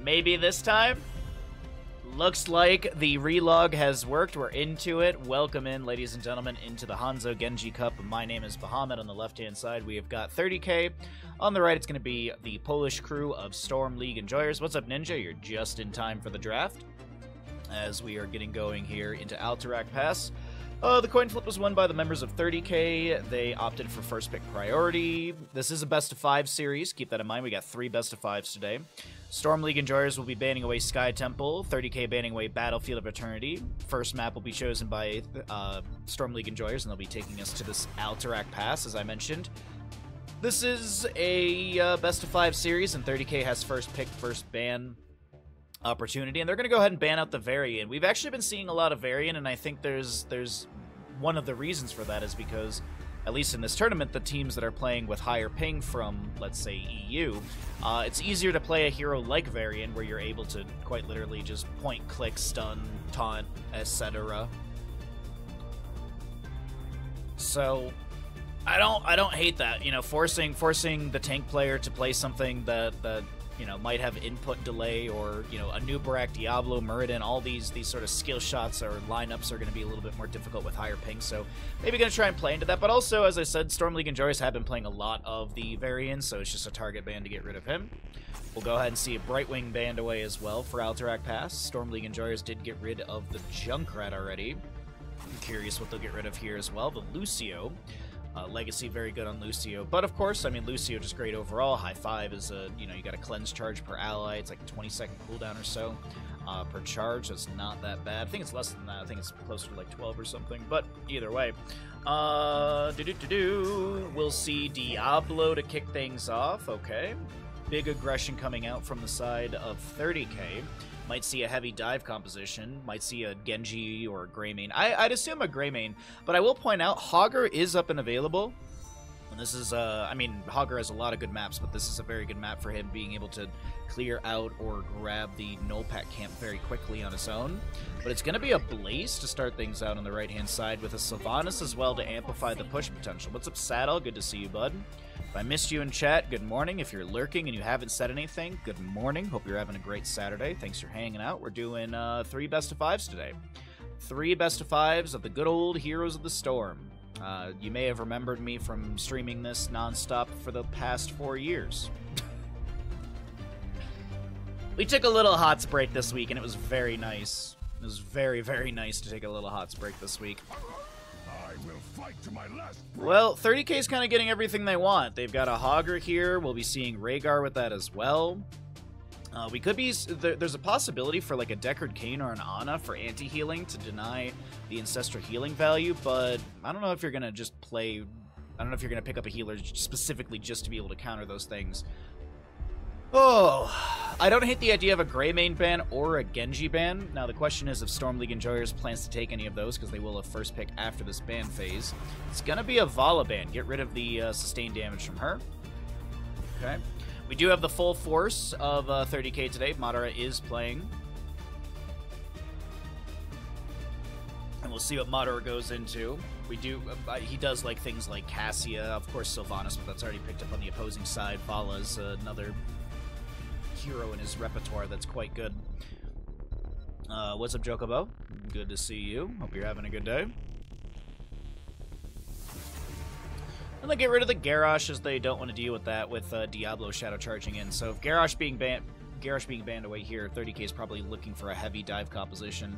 Maybe this time? Looks like the relog has worked. We're into it. Welcome in, ladies and gentlemen, into the Hanzo Genji Cup. My name is Bahamut. On the left-hand side, we have got 30k. On the right, it's going to be the Polish crew of Storm League Enjoyers. What's up, Ninja? You're just in time for the draft. As we are getting going here into Alterac Pass. The coin flip was won by the members of 30k. They opted for first pick priority. This is a best of 5 series. Keep that in mind. We got 3 best of 5s today. Storm League Enjoyers will be banning away Sky Temple. 30k banning away Battlefield of Eternity. First map will be chosen by Storm League Enjoyers, and they'll be taking us to this Alterac Pass, as I mentioned. This is a best of 5 series, and 30k has first pick, first ban opportunity, and they're going to go ahead and ban out the Varian. We've actually been seeing a lot of Varian, and I think there's one of the reasons for that is because, at least in this tournament, the teams that are playing with higher ping from, let's say, EU, it's easier to play a hero like Varian, where you're able to quite literally just point, click, stun, taunt, etc. So I don't hate that, you know, forcing the tank player to play something that you know, might have input delay, or, you know, a Nubarak, Diablo, Muradin, all these sort of skill shots or lineups are going to be a little bit more difficult with higher ping, so maybe going to try and play into that. But also, as I said, Storm League Enjoyers have been playing a lot of the Varian, so it's just a target ban to get rid of him. We'll go ahead and see a Brightwing banned away as well for Alterac Pass. Storm League Enjoyers did get rid of the Junkrat already. I'm curious what they'll get rid of here as well. The Lucio. Legacy, very good on Lucio. But of course, I mean, Lucio just great overall. High 5 is a, you know, you got a cleanse charge per ally. It's like a 20-second cooldown or so per charge. So it's not that bad. I think it's less than that. I think it's closer to like 12 or something. But either way, we'll see Diablo to kick things off. Okay. Big aggression coming out from the side of 30k. Might see a heavy dive composition, might see a Genji or a Greymane. I'd assume a Greymane, but I will point out, Hogger is up and available. And this is, I mean, Hogger has a lot of good maps, but this is a very good map for him, being able to clear out or grab the Nullpack camp very quickly on his own. But it's going to be a Blaze to start things out on the right-hand side, with a Sylvanas as well to amplify the push potential. What's up, Saddle? Good to see you, bud. If I missed you in chat, good morning. If you're lurking and you haven't said anything, good morning. Hope you're having a great Saturday. Thanks for hanging out. We're doing 3 best of 5s today. 3 best of 5s of the good old Heroes of the Storm. You may have remembered me from streaming this nonstop for the past 4 years. We took a little HOTS break this week, and it was very nice. It was very, very nice to take a little HOTS break this week. Will fight to my last. Well, 30k is kind of getting everything they want. They've got a Hogger here. We'll be seeing Rhaegar with that as well. We could be... There's a possibility for like a Deckard Cain or an Ana for anti-healing to deny the Ancestral healing value, but I don't know if you're going to just play... I don't know if you're going to pick up a healer specifically just to be able to counter those things. Oh, I don't hate the idea of a Greymane ban or a Genji ban. Now, the question is if Storm League Enjoyers plans to take any of those, because they will have first pick after this ban phase. It's going to be a Vala ban. Get rid of the sustained damage from her. Okay. We do have the full force of 30k today. Madara is playing. And we'll see what Madara goes into. We do, he does like things like Cassia, of course Sylvanas, but that's already picked up on the opposing side. Vala's another hero in his repertoire that's quite good. What's up, Jokobo? Good to see you. Hope you're having a good day. And they get rid of the Garrosh, as they don't want to deal with that with Diablo Shadow charging in. So if Garrosh being banned away here, 30k is probably looking for a heavy dive composition.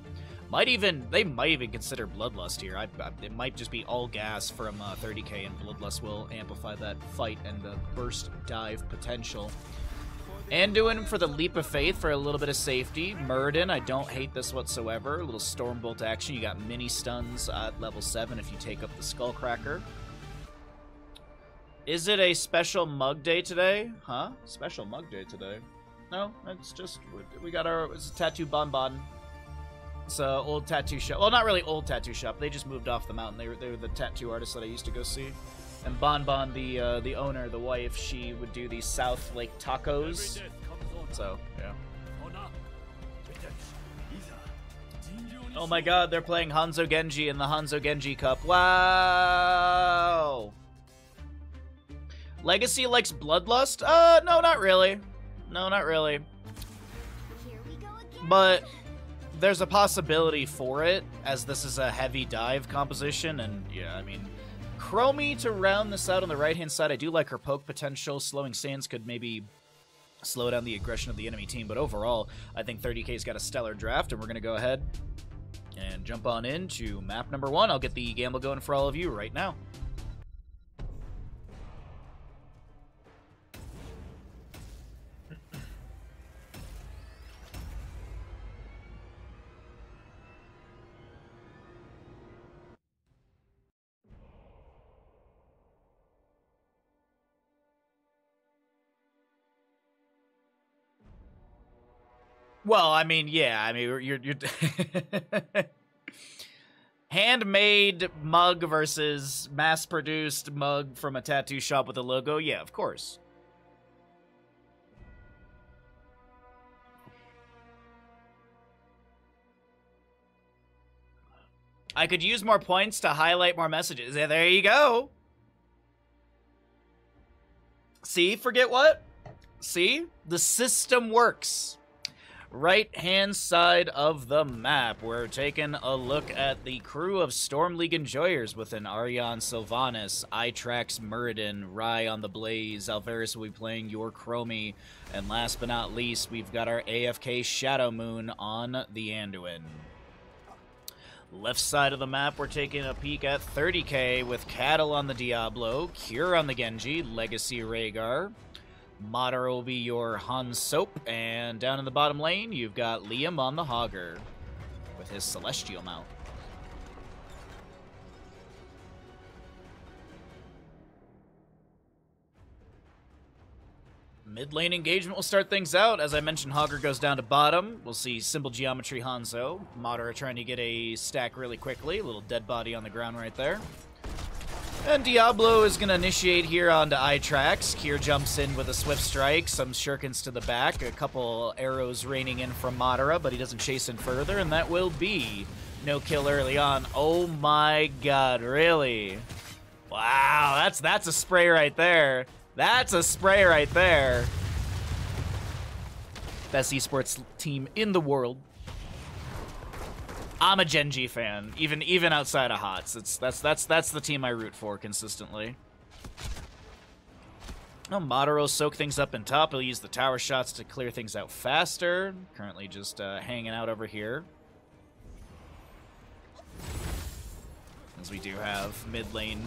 They might even consider Bloodlust here. It might just be all gas from 30k, and Bloodlust will amplify that fight and the burst dive potential. And doing for the Leap of Faith for a little bit of safety. Muradin, I don't hate this whatsoever. A little Stormbolt action. You got mini stuns at level 7 if you take up the Skullcracker. Is it a special mug day today? Huh? Special mug day today? No, it's just, we got it's a tattoo bonbon. It's an old tattoo shop. Well, not really old tattoo shop. They just moved off the mountain. They were the tattoo artists that I used to go see. And Bonbon, the owner, the wife, she would do these South Lake tacos. So, yeah. Oh my god, they're playing Hanzo Genji in the Hanzo Genji Cup. Wow! Legacy likes Bloodlust? No, not really. No, not really. but there's a possibility for it, as this is a heavy dive composition, and yeah, I mean, Chromie to round this out on the right-hand side. I do like her poke potential. Slowing Sands could maybe slow down the aggression of the enemy team, but overall, I think 30K's got a stellar draft, and we're going to go ahead and jump on into map number 1. I'll get the gamble going for all of you right now. Well, I mean, yeah, I mean, you're handmade mug versus mass-produced mug from a tattoo shop with a logo. Yeah, of course. I could use more points to highlight more messages. Yeah, there you go. See, forget what? See? The system works. Right-hand side of the map, we're taking a look at the crew of Storm League enjoyers with an Ariane Sylvanas, Itrax Muradin, Rai on the Blaze, Alvarez will be playing your Chromie, and last but not least, we've got our AFK Shadow Moon on the Anduin. Left side of the map, we're taking a peek at 30K with Cattle on the Diablo, Cure on the Genji, Legacy Rhaegar, Madara will be your Hanzo, and down in the bottom lane, you've got Liam on the Hogger with his Celestial mount. Mid lane engagement will start things out. As I mentioned, Hogger goes down to bottom. We'll see Symbol Geometry Hanzo. Madara trying to get a stack really quickly. A little dead body on the ground right there. And Diablo is going to initiate here onto Itrax. Kier jumps in with a Swift Strike, some shurikens to the back, a couple arrows raining in from Madara, but he doesn't chase in further, and that will be no kill early on. Oh my god, really? Wow, that's a spray right there. That's a spray right there. Best esports team in the world. I'm a Genji fan, even outside of HOTS. That's the team I root for consistently. Oh, Madara will soak things up in top. He'll use the tower shots to clear things out faster. Currently just hanging out over here. As we do have mid lane.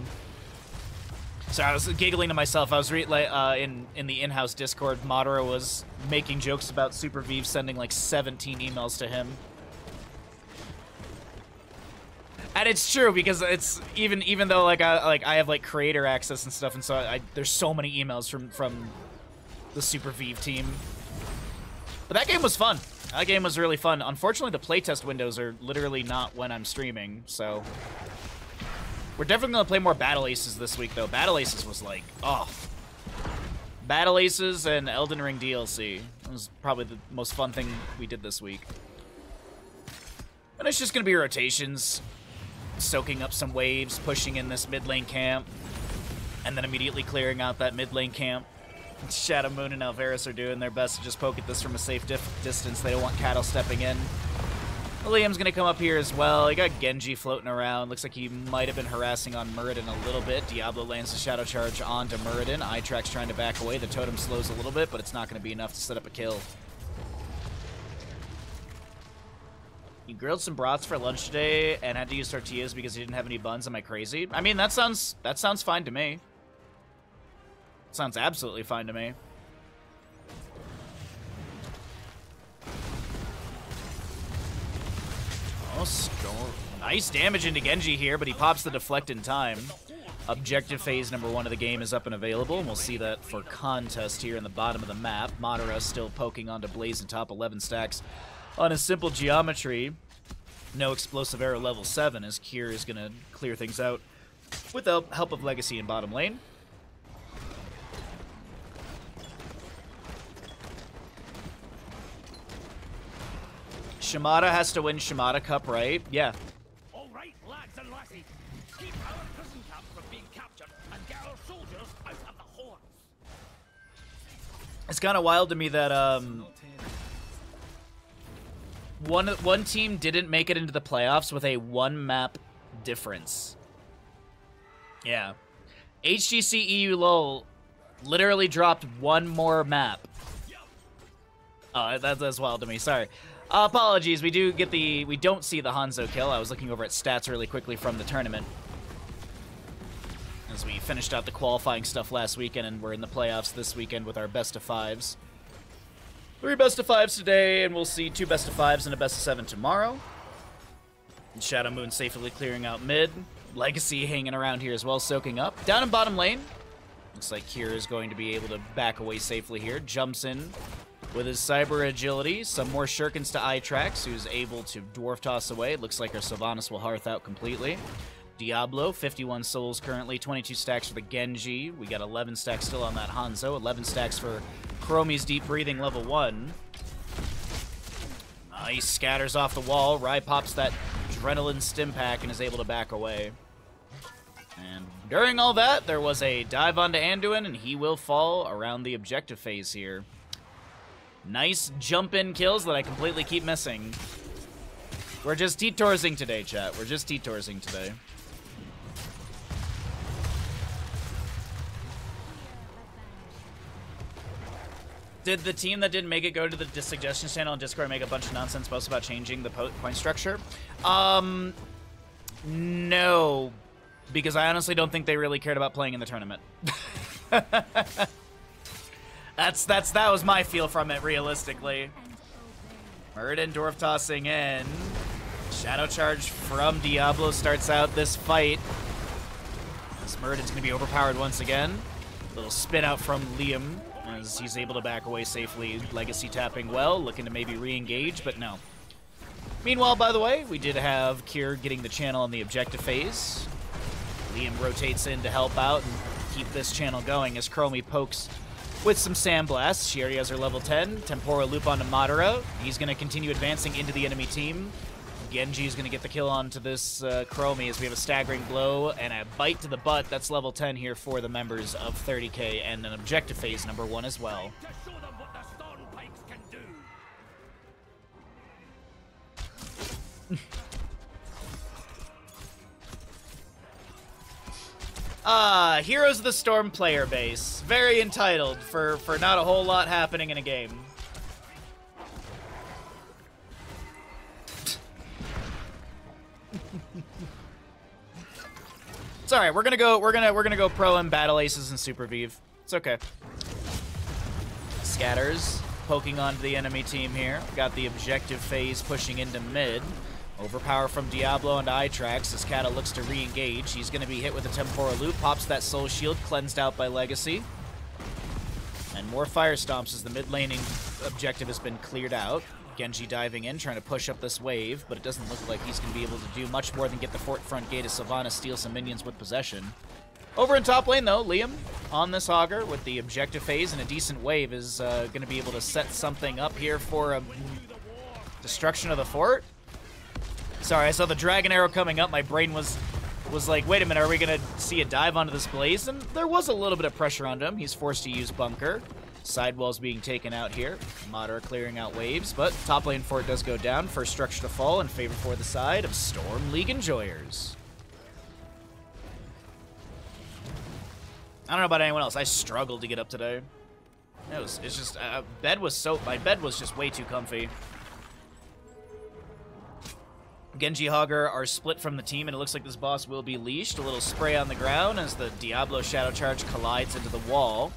So I was giggling to myself. I was in the in-house Discord. Madara was making jokes about Super Vive sending like 17 emails to him. And it's true, because it's even though I have like creator access and stuff, and so there's so many emails from the Super Vive team. But that game was fun. That game was really fun. Unfortunately, the playtest windows are literally not when I'm streaming, so we're definitely gonna play more Battle Aces this week, though. Battle Aces was like, oh, Battle Aces and Elden Ring DLC. It was probably the most fun thing we did this week. And it's just gonna be rotations. Soaking up some waves, pushing in this mid lane camp, and then immediately clearing out that mid lane camp. Shadow Moon and Alvarez are doing their best to just poke at this from a safe distance. They don't want Cattle stepping in. Liam's gonna come up here as well. He got Genji floating around. Looks like he might have been harassing on Muradin a little bit. Diablo lands the Shadow Charge onto Muradin. Itrax trying to back away. The totem slows a little bit, but it's not gonna be enough to set up a kill. You grilled some brats for lunch today and had to use tortillas because you didn't have any buns. Am I crazy? I mean, that sounds fine to me. Sounds absolutely fine to me. Oh, nice damage into Genji here, but he pops the deflect in time. Objective phase number 1 of the game is up and available, and we'll see that for contest here in the bottom of the map. Madara still poking onto Blaze in top 11 stacks. On a simple geometry, no explosive arrow level 7, as Kier is going to clear things out with the help of Legacy in bottom lane. Shimada has to win Shimada Cup, right? Yeah. All right, lads and lassies, keep our prison camp from being captured and get our soldiers out of the horns. It's kind of wild to me that One team didn't make it into the playoffs with a 1-map difference. Yeah. HGC EU LOL literally dropped one more map. Oh, that's wild to me. Sorry. Apologies. We don't see the Hanzo kill. I was looking over at stats really quickly from the tournament, as we finished out the qualifying stuff last weekend, and we're in the playoffs this weekend with our best of 5s. 3 best of 5s today, and we'll see 2 best of 5s and a best of 7 tomorrow. And Shadow Moon safely clearing out mid. Legacy hanging around here as well, soaking up. Down in bottom lane. Looks like Kira is going to be able to back away safely here. Jumps in with his cyber agility. Some more shurikens to Itrax, who's able to dwarf toss away. It looks like our Sylvanas will hearth out completely. Diablo, 51 souls currently, 22 stacks for the Genji. We got 11 stacks still on that Hanzo, 11 stacks for Chromie's Deep Breathing level 1. He scatters off the wall. Rai pops that Adrenaline Stim Pack and is able to back away. And during all that, there was a dive onto Anduin, and he will fall around the objective phase here. Nice jump-in kills that I completely keep missing. We're just T-toursing today, chat. We're just T-toursing today. Did the team that didn't make it go to the suggestions channel on Discord and make a bunch of nonsense posts about changing the point structure? No. Because I honestly don't think they really cared about playing in the tournament. That was my feel from it, realistically. Muradin dwarf tossing in. Shadow Charge from Diablo starts out this fight. As Muradin's going to be overpowered once again. Little spin out from Liam as he's able to back away safely. Legacy tapping well, looking to maybe re-engage, but no. Meanwhile, by the way, we did have Kier getting the channel in the objective phase. Liam rotates in to help out and keep this channel going as Chromie pokes with some Sandblast. She already has her level 10. Temporal loop onto Madara. He's going to continue advancing into the enemy team. Genji is going to get the kill onto this Chromie as we have a staggering blow and a bite to the butt. That's level 10 here for the members of 30K and an objective phase number 1 as well. Heroes of the Storm player base. Very entitled for not a whole lot happening in a game. It's alright, we're gonna go pro and battle aces and super Vive. It's okay. Scatters, poking onto the enemy team here. Got the objective phase pushing into mid. Overpower from Diablo onto Itrax as Kata looks to re-engage. He's going to be hit with a Temporal Loop, pops that Soul Shield, cleansed out by Legacy. And more Fire Stomps as the mid-laning objective has been cleared out. Genji diving in, trying to push up this wave, but it doesn't look like he's going to be able to do much more than get the fort front gate as Sylvanas steals some minions with possession. Over in top lane, though, Liam on this Augur with the objective phase and a decent wave is going to be able to set something up here for a destruction of the fort. Sorry, I saw the Dragon Arrow coming up. My brain was like, wait a minute, are we going to see a dive onto this blaze? And there was a little bit of pressure on him. He's forced to use Bunker. Sidewalls being taken out here. Madara clearing out waves, but top lane fort does go down. First structure to fall in favor for the side of Storm League enjoyers. I don't know about anyone else. I struggled to get up today. It's just, my bed was just way too comfy. Genji Augur are split from the team, and it looks like this boss will be leashed. A little spray on the ground as the Diablo Shadow Charge collides into the wall.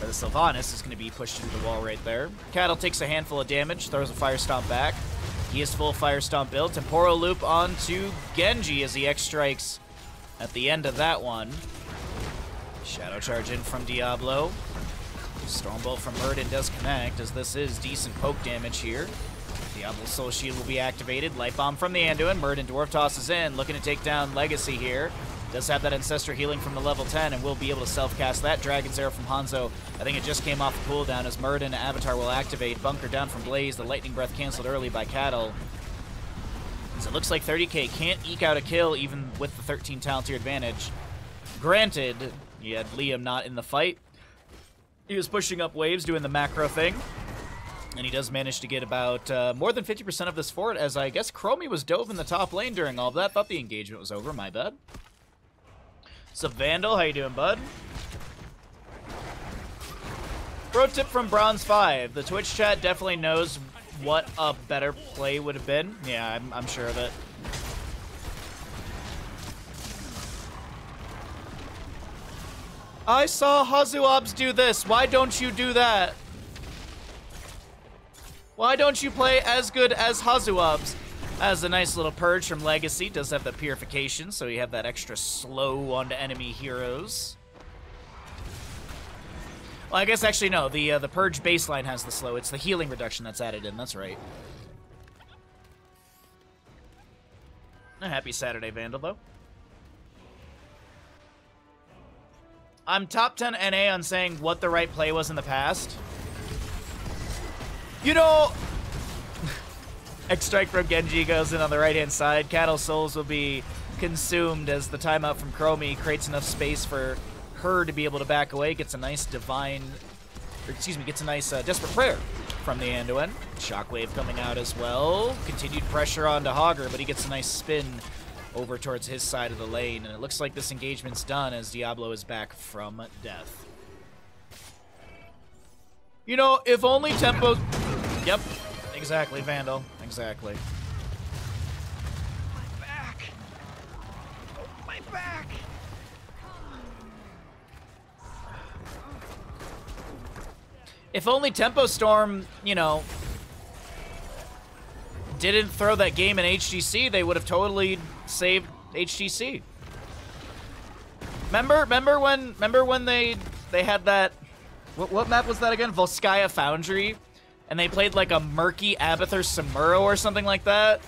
Or the Sylvanas is going to be pushed into the wall right there. Cattle takes a handful of damage, throws a Fire Stomp back. He is full Fire Stomp build. Temporal Loop onto Genji as he X-strikes at the end of that one. Shadow Charge in from Diablo. Stormbolt from Muradin does connect, as this is decent poke damage here. Diablo's Soul Shield will be activated. Light Bomb from the Anduin. Muradin Dwarf tosses in, looking to take down Legacy here. Does have that Ancestor healing from the level 10 and will be able to self-cast that. Dragon's Arrow from Hanzo. I think it just came off the cooldown as Muradin Avatar will activate. Bunker down from Blaze. The Lightning Breath canceled early by Cattle. So it looks like 30K can't eke out a kill even with the 13 talent tier advantage. Granted, you had Liam not in the fight. He was pushing up waves, doing the macro thing. And he does manage to get about more than 50% of this fort, as I guess Chromie was dove in the top lane during all of that. Thought the engagement was over, my bad. What's up, Vandal? How you doing, bud? Pro tip from Bronze 5. The Twitch chat definitely knows what a better play would have been. Yeah, I'm sure of it. I saw Hazuobs do this. Why don't you do that? Why don't you play as good as Hazuobs? Has a nice little purge from Legacy. Does have the purification, so you have that extra slow onto enemy heroes. Well, I guess actually no. The purge baseline has the slow. It's the healing reduction that's added in. That's right. A happy Saturday, Vandal, though. I'm top 10 NA on saying what the right play was in the past. You know, X-Strike from Genji goes in on the right-hand side. Cattle Souls will be consumed as the timeout from Chromie creates enough space for her to be able to back away. Gets a nice gets a nice Desperate Prayer from the Anduin. Shockwave coming out as well. Continued pressure onto Hogger, but he gets a nice spin over towards his side of the lane. And it looks like this engagement's done as Diablo is back from death. You know, if only tempo... Yep, exactly, Vandal. Exactly. My back! Oh, my back! If only Tempo Storm, you know, didn't throw that game in HGC, they would have totally saved HGC. Remember when they had that... What map was that again? Volskaya Foundry? And they played like a murky Abathur Samuro or something like that?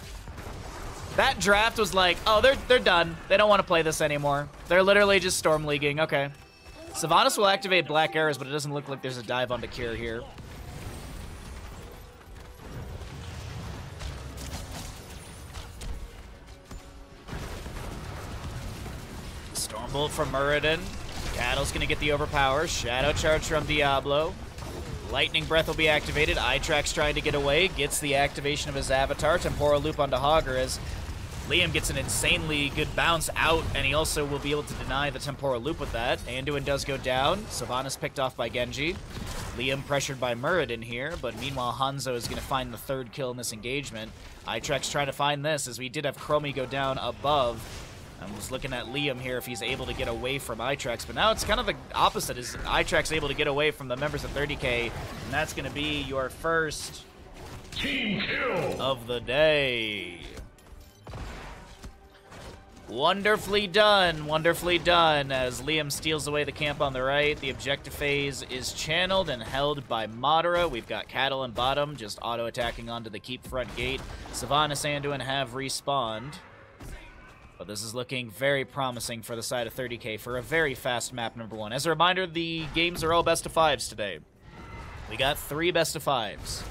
That draft was like, oh, they're done. They don't want to play this anymore. They're literally just Storm Leaguing. Okay. Sylvanas will activate Black Arrows, but it doesn't look like there's a dive onto Cure here. Stormbolt from Muradin. Cattle's gonna get the overpower. Shadow Charge from Diablo. Lightning Breath will be activated. Itrax trying to get away. Gets the activation of his avatar. Temporal Loop onto Hogger as Liam gets an insanely good bounce out, and he also will be able to deny the Temporal Loop with that. Anduin does go down. Sylvanas picked off by Genji. Liam pressured by Muradin here, but meanwhile Hanzo is going to find the third kill in this engagement. Itrax trying to find this, as we did have Chromie go down above. I was looking at Liam here if he's able to get away from Itrax, but now it's kind of the opposite. Is Itrax able to get away from the members of 30K, and that's going to be your first team kill of the day. Wonderfully done, as Liam steals away the camp on the right. The objective phase is channeled and held by Madara. We've got Cattle and Bottom just auto-attacking onto the keep front gate. Sylvanas and Anduin have respawned. But this is looking very promising for the side of 30K for a very fast map number 1. As a reminder, the games are all best of 5s today. We got 3 best of 5s.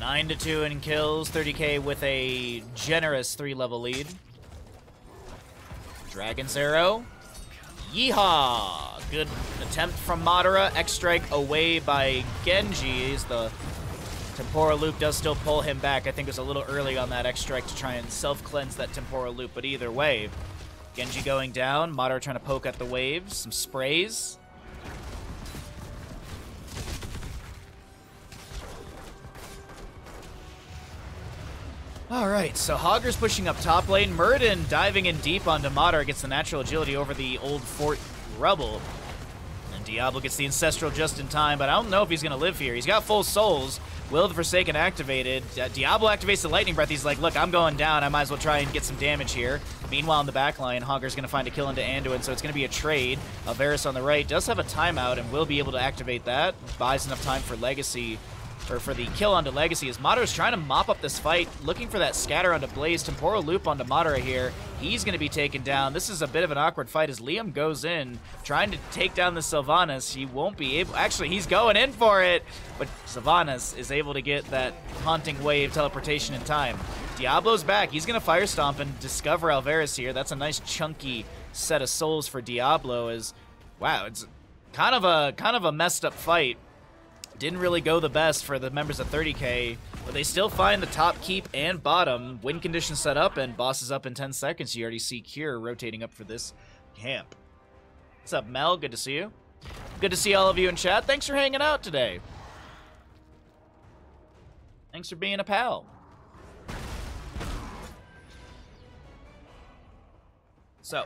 9-2 in kills, 30K with a generous 3-level lead. Dragon's Arrow. Yeehaw! Good attempt from Madara. X-Strike away by Genji. The Temporal Loop does still pull him back. I think it was a little early on that X-Strike to try and self-cleanse that Temporal Loop, but either way. Genji going down. Madara trying to poke at the waves. Some sprays. Alright, so Hogger's pushing up top lane. Muradin diving in deep onto Madara gets the natural agility over the old fort rubble. And Diablo gets the Ancestral just in time, but I don't know if he's going to live here. He's got full souls. Will of the Forsaken activated. Diablo activates the Lightning Breath. He's like, look, I'm going down. I might as well try and get some damage here. Meanwhile, in the backline, Hogger's going to find a kill into Anduin, so it's going to be a trade. Varus on the right does have a timeout and will be able to activate that. Buys enough time for Legacy, or for the kill onto Legacy, as Madara's trying to mop up this fight, looking for that scatter onto Blaze. Temporal Loop onto Madara here. He's going to be taken down. This is a bit of an awkward fight as Liam goes in, trying to take down the Sylvanas. He won't be able... Actually, he's going in for it, but Sylvanas is able to get that Haunting Wave teleportation in time. Diablo's back. He's going to Fire Stomp and discover Alvarez here. That's a nice chunky set of souls for Diablo, as Wow, it's kind of a messed up fight. Didn't really go the best for the members of 30K, but they still find the top keep and bottom. Win condition set up, and boss is up in 10 seconds. You already see Cure rotating up for this camp. What's up, Mel? Good to see you. Good to see all of you in chat. Thanks for hanging out today. Thanks for being a pal. So,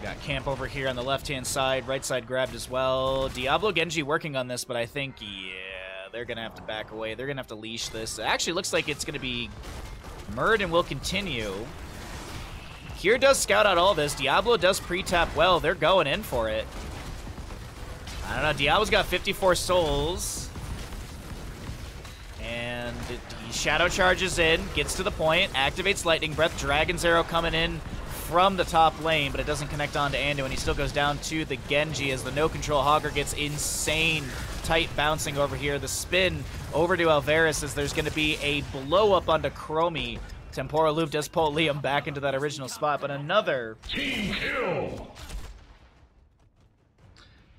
got camp over here on the left-hand side, right side grabbed as well. Diablo Genji working on this, but I think, yeah, they're going to have to back away. They're going to have to leash this. It actually looks like it's going to be Murd and will continue. Cure does scout out all this. Diablo does pre-tap well. They're going in for it. I don't know. Diablo's got 54 souls. And he shadow charges in, gets to the point, activates Lightning Breath. Dragon's Arrow coming in from the top lane, but it doesn't connect on to Andu, and he still goes down to the Genji as the no-control Hogger gets insane tight bouncing over here. The spin over to Alvarez as there's going to be a blow-up onto Chromie. Temporal Loop does pull Liam back into that original spot, but another team kill.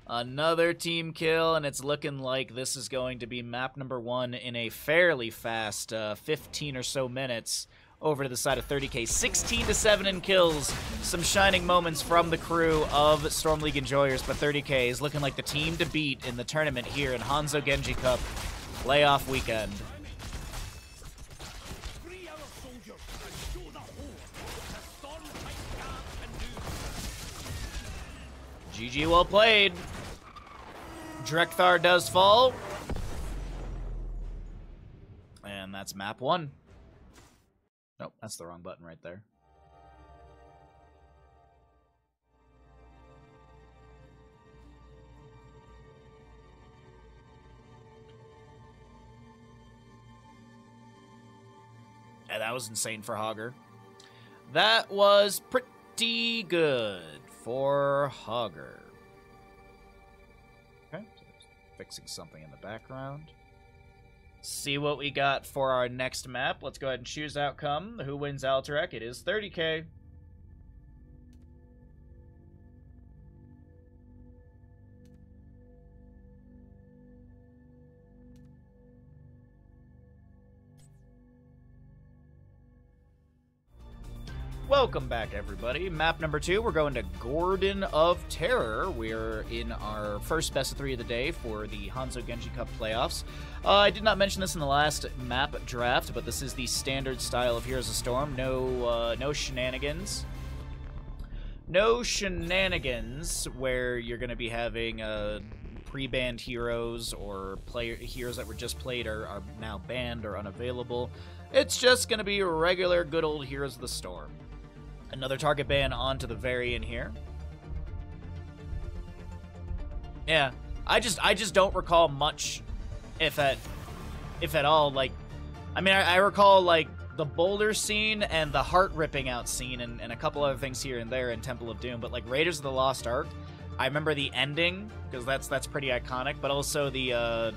Another team kill, and it's looking like this is going to be map number 1 in a fairly fast 15 or so minutes over to the side of 30K. 16-7 in kills. Some shining moments from the crew of Storm League Enjoyers, but 30K is looking like the team to beat in the tournament here in Hanzo Genji Cup playoff weekend. GG, well played. Drekthar does fall. And that's map 1. Nope, that's the wrong button right there. Yeah, that was insane for Hogger. That was pretty good for Hogger. Okay, so fixing something in the background. See what we got for our next map. Let's go ahead and choose outcome. Who wins Alterac? It is 30K. Welcome back, everybody. Map number 2, we're going to Gordon of Terror. We're in our first best of 3 of the day for the Hanzo Genji Cup playoffs. I did not mention this in the last map draft, but this is the standard style of Heroes of Storm. No shenanigans. No shenanigans where you're going to be having pre-banned heroes or heroes that were just played are now banned or unavailable. It's just going to be regular good old Heroes of the Storm. Another target ban onto the variant here. Yeah, I just don't recall much, if at all. Like, I mean, I recall like the boulder scene and the heart ripping out scene and a couple other things here and there in Temple of Doom. But like Raiders of the Lost Ark, I remember the ending because that's pretty iconic. But also the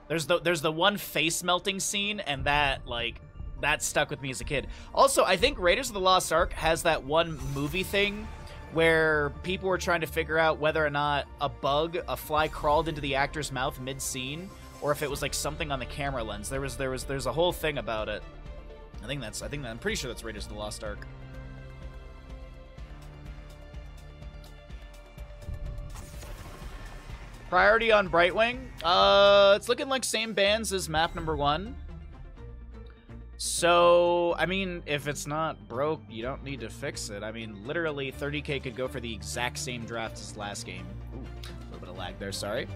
there's the one face melting scene, and that stuck with me as a kid. Also, I think Raiders of the Lost Ark has that one movie thing where people were trying to figure out whether or not a fly crawled into the actor's mouth mid-scene, or if it was like something on the camera lens. There's a whole thing about it. I'm pretty sure that's Raiders of the Lost Ark. Priority on Brightwing. It's looking like same bands as map number 1. So, I mean, if it's not broke, you don't need to fix it. I mean, literally, 30K could go for the exact same draft as last game. Ooh, a little bit of lag there, sorry.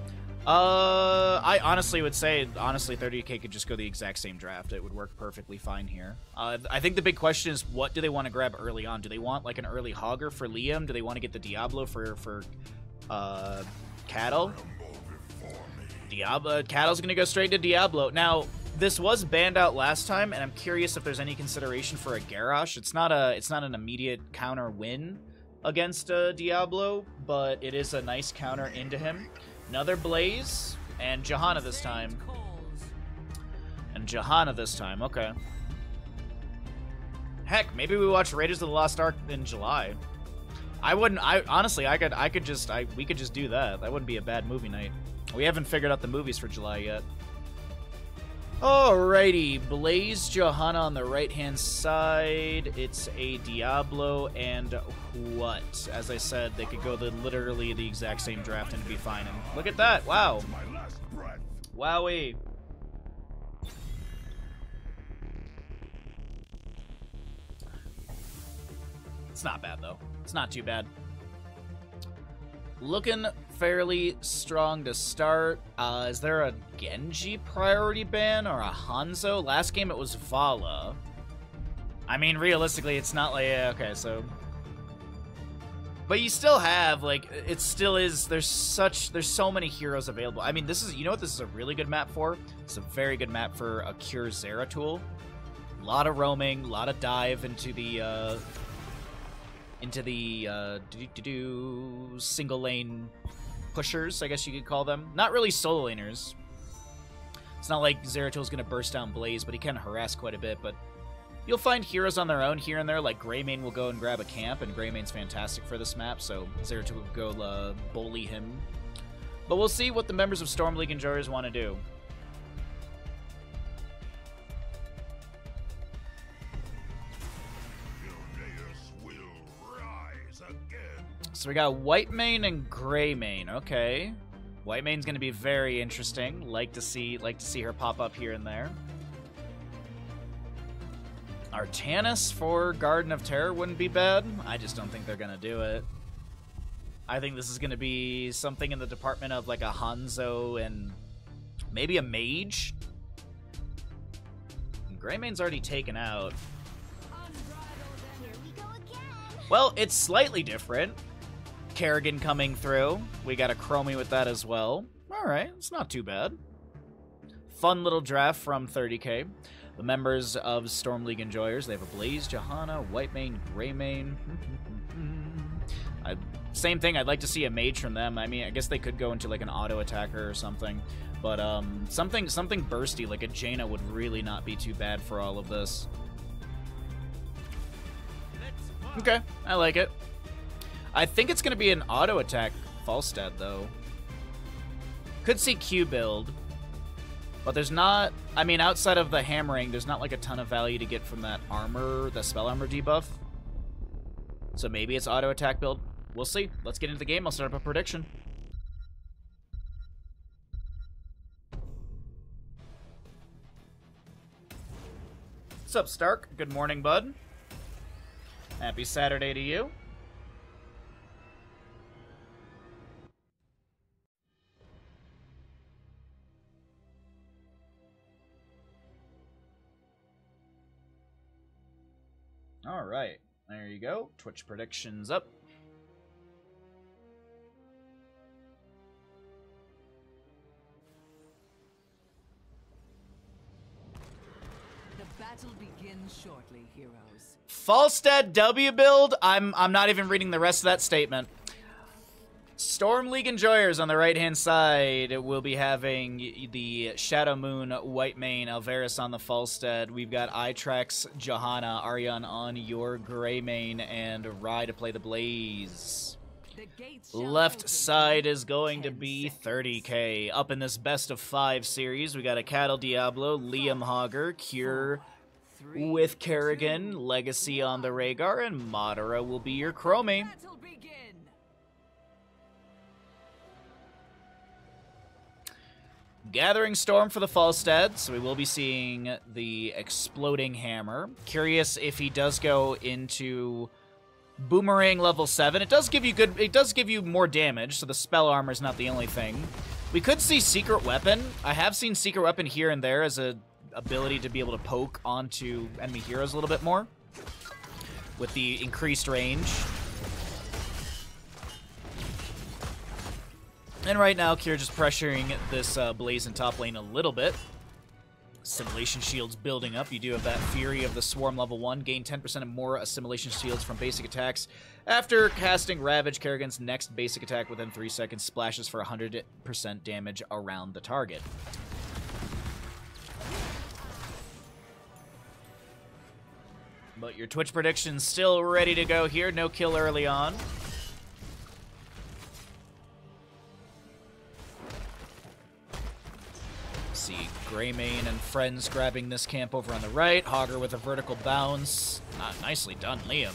I honestly would say, 30K could just go the exact same draft. It would work perfectly fine here. I think the big question is, what do they want to grab early on? Do they want, like, an early Hogger for Liam? Do they want to get the Diablo for Cattle? Cattle's going to go straight to Diablo. Now, this was banned out last time, and I'm curious if there's any consideration for a Garrosh. It's not an immediate counter win against Diablo, but it is a nice counter into him. Another Blaze, and Johanna this time. Okay. Heck, maybe we watch Raiders of the Lost Ark in July. I wouldn't. I honestly, we could just do that. That wouldn't be a bad movie night. We haven't figured out the movies for July yet. Alrighty, Blaze Johanna on the right-hand side. It's a Diablo and what? As I said, they could go literally the exact same draft and be fine. And look at that! Wow. Wowee. It's not bad though. It's not too bad. Looking fairly strong to start. Is there a Genji priority ban or a Hanzo? Last game it was Vala. I mean, realistically, it's not like, yeah, okay, so. But you still have, like, it still is, there's so many heroes available. I mean, this is, you know what this is a really good map for? It's a very good map for a Cure Zeratul. A lot of roaming, a lot of dive into the single lane pushers, I guess you could call them. Not really solo laners. It's not like Zeratul's gonna burst down Blaze, but he can harass quite a bit. But you'll find heroes on their own here and there, like Greymane will go and grab a camp, and Greymane's fantastic for this map, so Zeratul will go bully him. But we'll see what the members of Storm League Enjoyers want to do. So we got Whitemane and Greymane. Okay, Whitemane's going to be very interesting. Like to see her pop up here and there. Artanis for Garden of Terror wouldn't be bad. I just don't think they're going to do it. I think this is going to be something in the department of like a Hanzo and maybe a Mage. And Greymane's already taken out. Well, it's slightly different. Kerrigan coming through. We got a Chromie with that as well. Alright, it's not too bad. Fun little draft from 30k. The members of Storm League Enjoyers, they have a Blaze, Johanna, Whitemane, Greymane. Same thing, I'd like to see a Mage from them. I mean, I guess they could go into like an auto attacker or something. But something bursty, like a Jaina would really not be too bad for all of this. Okay, I like it. I think it's going to be an auto attack Falstad, though. Could see Q build. But there's not... I mean, outside of the hammering, there's not like a ton of value to get from that armor, the spell armor debuff. So maybe it's auto attack build. We'll see. Let's get into the game. I'll start up a prediction. What's up, Stark? Good morning, bud. Happy Saturday to you. All right, there you go. Twitch predictions up. The battle begins shortly, heroes. Falstad W build. I'm not even reading the rest of that statement. Storm League Enjoyers on the right-hand side will be having the Shadow Moon Whitemane, Alvarez on the Falstad. We've got Itrax, Johanna, Aryan on your Greymane, and Rai to play the Blaze. Left side is going to be 30k. Up in this best of 5 series, we got a Cattle Diablo, Liam Hogger, Cure with Kerrigan, Legacy on the Rhaegar, and Madara will be your Chromie. Gathering Storm for the Falstad, so we will be seeing the Exploding Hammer. Curious if he does go into Boomerang level 7. It does give you more damage, so the spell armor is not the only thing. We could see Secret Weapon. I have seen Secret Weapon here and there as a ability to be able to poke onto enemy heroes a little bit more with the increased range. And right now, Kira just pressuring this Blaze in top lane a little bit. Assimilation shields building up. You do have that Fury of the Swarm level 1. Gain 10% more assimilation shields from basic attacks. After casting Ravage, Kerrigan's next basic attack within 3 seconds splashes for 100% damage around the target. But your Twitch prediction's still ready to go here. No kill early on. See Greymane and friends grabbing this camp over on the right. Hogger with a vertical bounce. Nicely done, Liam.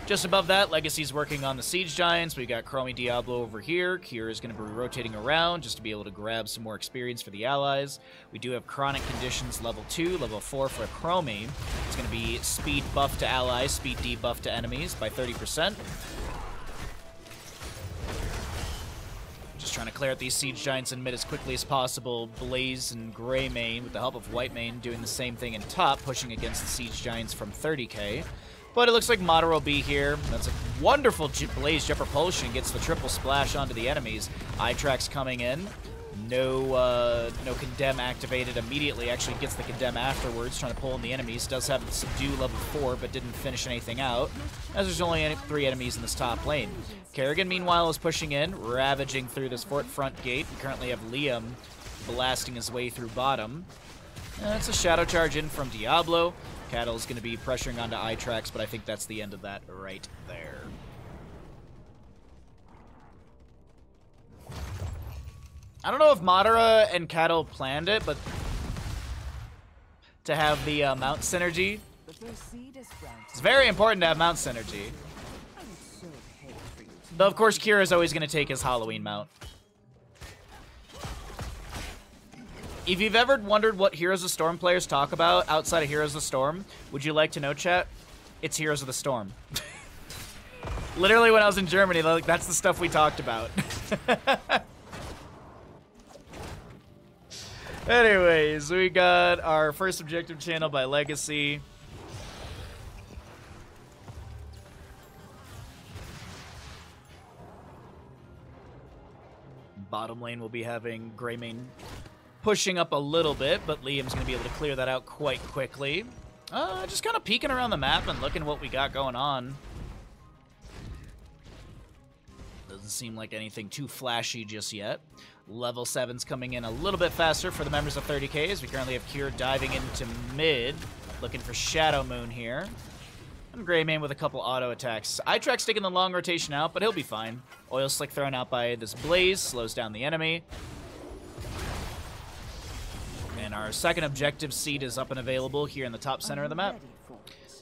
Just above that, Legacy's working on the Siege Giants. We got Chromie Diablo over here. Kira is going to be rotating around just to be able to grab some more experience for the allies. We do have Chronic Conditions level 2, level 4 for Chromie. It's going to be speed buff to allies, speed debuff to enemies by 30%. Just trying to clear out these Siege Giants in mid as quickly as possible. Blaze and Greymane, with the help of Whitemane, doing the same thing in top, pushing against the Siege Giants from 30k. But it looks like Madara will be here. That's a wonderful Blaze Jet Propulsion. Gets the triple splash onto the enemies. Eye-Trax coming in. No Condemn activated immediately. Actually gets the Condemn afterwards, trying to pull in the enemies. Does have Subdue level 4, but didn't finish anything out, as there's only 3 enemies in this top lane. Kerrigan, meanwhile, is pushing in, ravaging through this front gate. We currently have Liam blasting his way through bottom. That's a Shadow Charge in from Diablo. Cattle's going to be pressuring onto Eye-Trax, but I think that's the end of that right there. I don't know if Madara and Cattle planned it, but to have the mount synergy. It's very important to have mount synergy. Though, of course, Kira's always going to take his Halloween mount. If you've ever wondered what Heroes of Storm players talk about outside of Heroes of Storm, would you like to know, chat? It's Heroes of the Storm. Literally, when I was in Germany, like, that's the stuff we talked about. Anyways, we got our first objective channel by Legacy. Bottom lane will be having Greymane pushing up a little bit, but Liam's going to be able to clear that out quite quickly. Just kind of peeking around the map and looking what we got going on. Doesn't seem like anything too flashy just yet. Level 7's coming in a little bit faster for the members of 30k, as we currently have Kira diving into mid, looking for Shadow Moon here. And Greymane with a couple auto attacks. Eye-Trax taking the long rotation out, but he'll be fine. Oil Slick thrown out by this Blaze, slows down the enemy. And our second objective seed is up and available here in the top center of the map.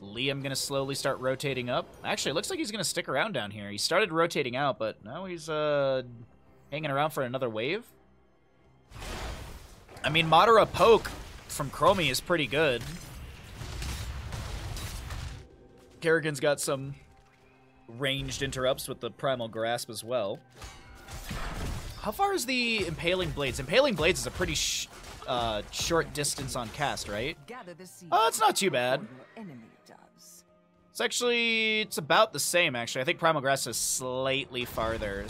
Liam going to slowly start rotating up. Actually, it looks like he's going to stick around down here. He started rotating out, but now he's hanging around for another wave. I mean, Madara poke from Chromie is pretty good. Kerrigan's got some ranged interrupts with the Primal Grasp as well. How far is the Impaling Blades? Impaling Blades is a pretty short distance on cast, right? Oh, it's not too bad. It's about the same, actually. I think Primal Grasp is slightly farther.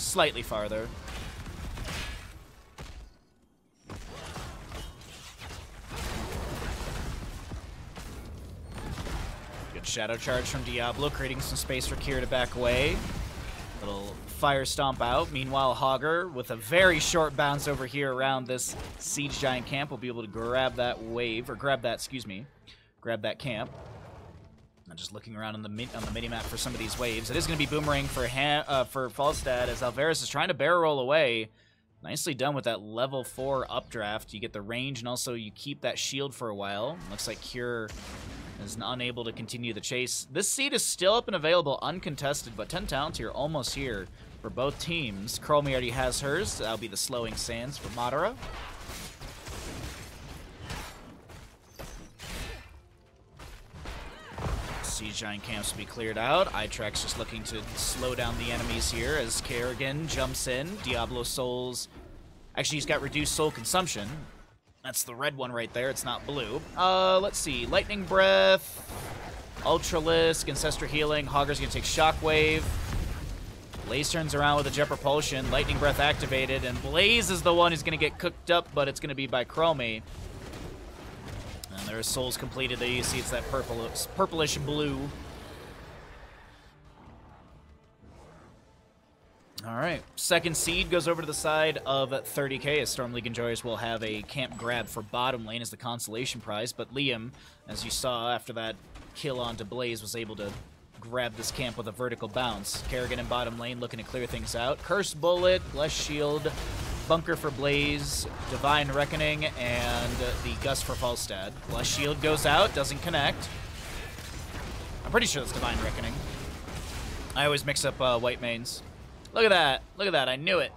Good Shadow Charge from Diablo, creating some space for Kira to back away. Little Fire Stomp out. Meanwhile, Hogger, with a very short bounce over here around this Siege Giant camp, will be able to grab that wave, or grab that camp. I'm just looking around on the minimap for some of these waves. It is going to be Boomerang for Falstad, as Alvarez is trying to barrel roll away. Nicely done with that level 4 updraft. You get the range, and also you keep that shield for a while. Looks like Cure is unable to continue the chase. This seed is still up and available, uncontested, but 10 talents here, almost here for both teams. Chromie already has hers. That'll be the Slowing Sands for Madara. Siege Giant camps will be cleared out. Eye-Trax just looking to slow down the enemies here as Kerrigan jumps in. Diablo Souls. Actually, he's got reduced soul consumption. That's the red one right there. It's not blue. Let's see. Lightning Breath, Ultralisk, Ancestral Healing. Hogger's going to take Shockwave. Blaze turns around with a Jet Propulsion. Lightning Breath activated, and Blaze is the one who's going to get cooked up, but it's going to be by Chromie. And there's souls completed. There you see it's that purplish blue. All right, second seed goes over to the side of 30k, as Storm League Enjoyers will have a camp grab for bottom lane as the consolation prize, but Liam, as you saw after that kill onto Blaze, was able to grab this camp with a vertical bounce. Kerrigan in bottom lane looking to clear things out. Curse Bullet, Bless Shield, Bunker for Blaze, Divine Reckoning, and the Gust for Falstad. Bless Shield goes out, doesn't connect. I'm pretty sure that's Divine Reckoning. I always mix up white mains. Look at that. Look at that. I knew it.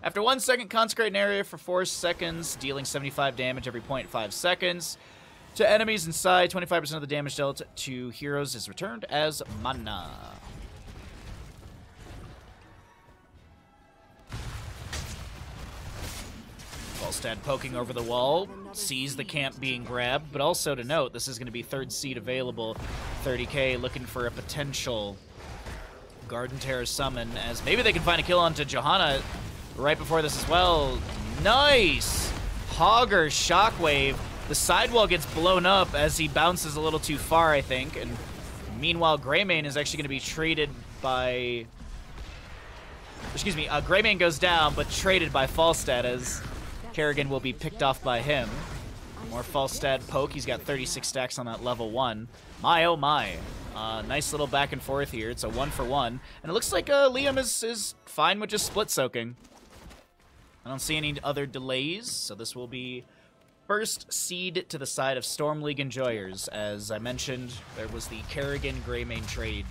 After 1 second, consecrate an area for 4 seconds, dealing 75 damage every 0.5 seconds. To enemies inside, 25% of the damage dealt to heroes is returned as mana. Falstad poking over the wall, sees the camp being grabbed, but also to note, this is going to be third seed available. 30k looking for a potential Garden Terror summon, as maybe they can find a kill onto Johanna right before this as well. Nice! Hogger Shockwave. The sidewall gets blown up as he bounces a little too far, I think, and meanwhile, Greymane is actually going to be traded by... Excuse me, Greymane goes down, but traded by Falstad as Kerrigan will be picked off by him. More Falstad poke. He's got 36 stacks on that level 1. My, oh my. Nice little back and forth here. It's a 1-for-1. And it looks like Liam is fine with just split soaking. I don't see any other delays, so this will be first seed to the side of Storm League Enjoyers. As I mentioned, there was the Kerrigan-Greymane trade.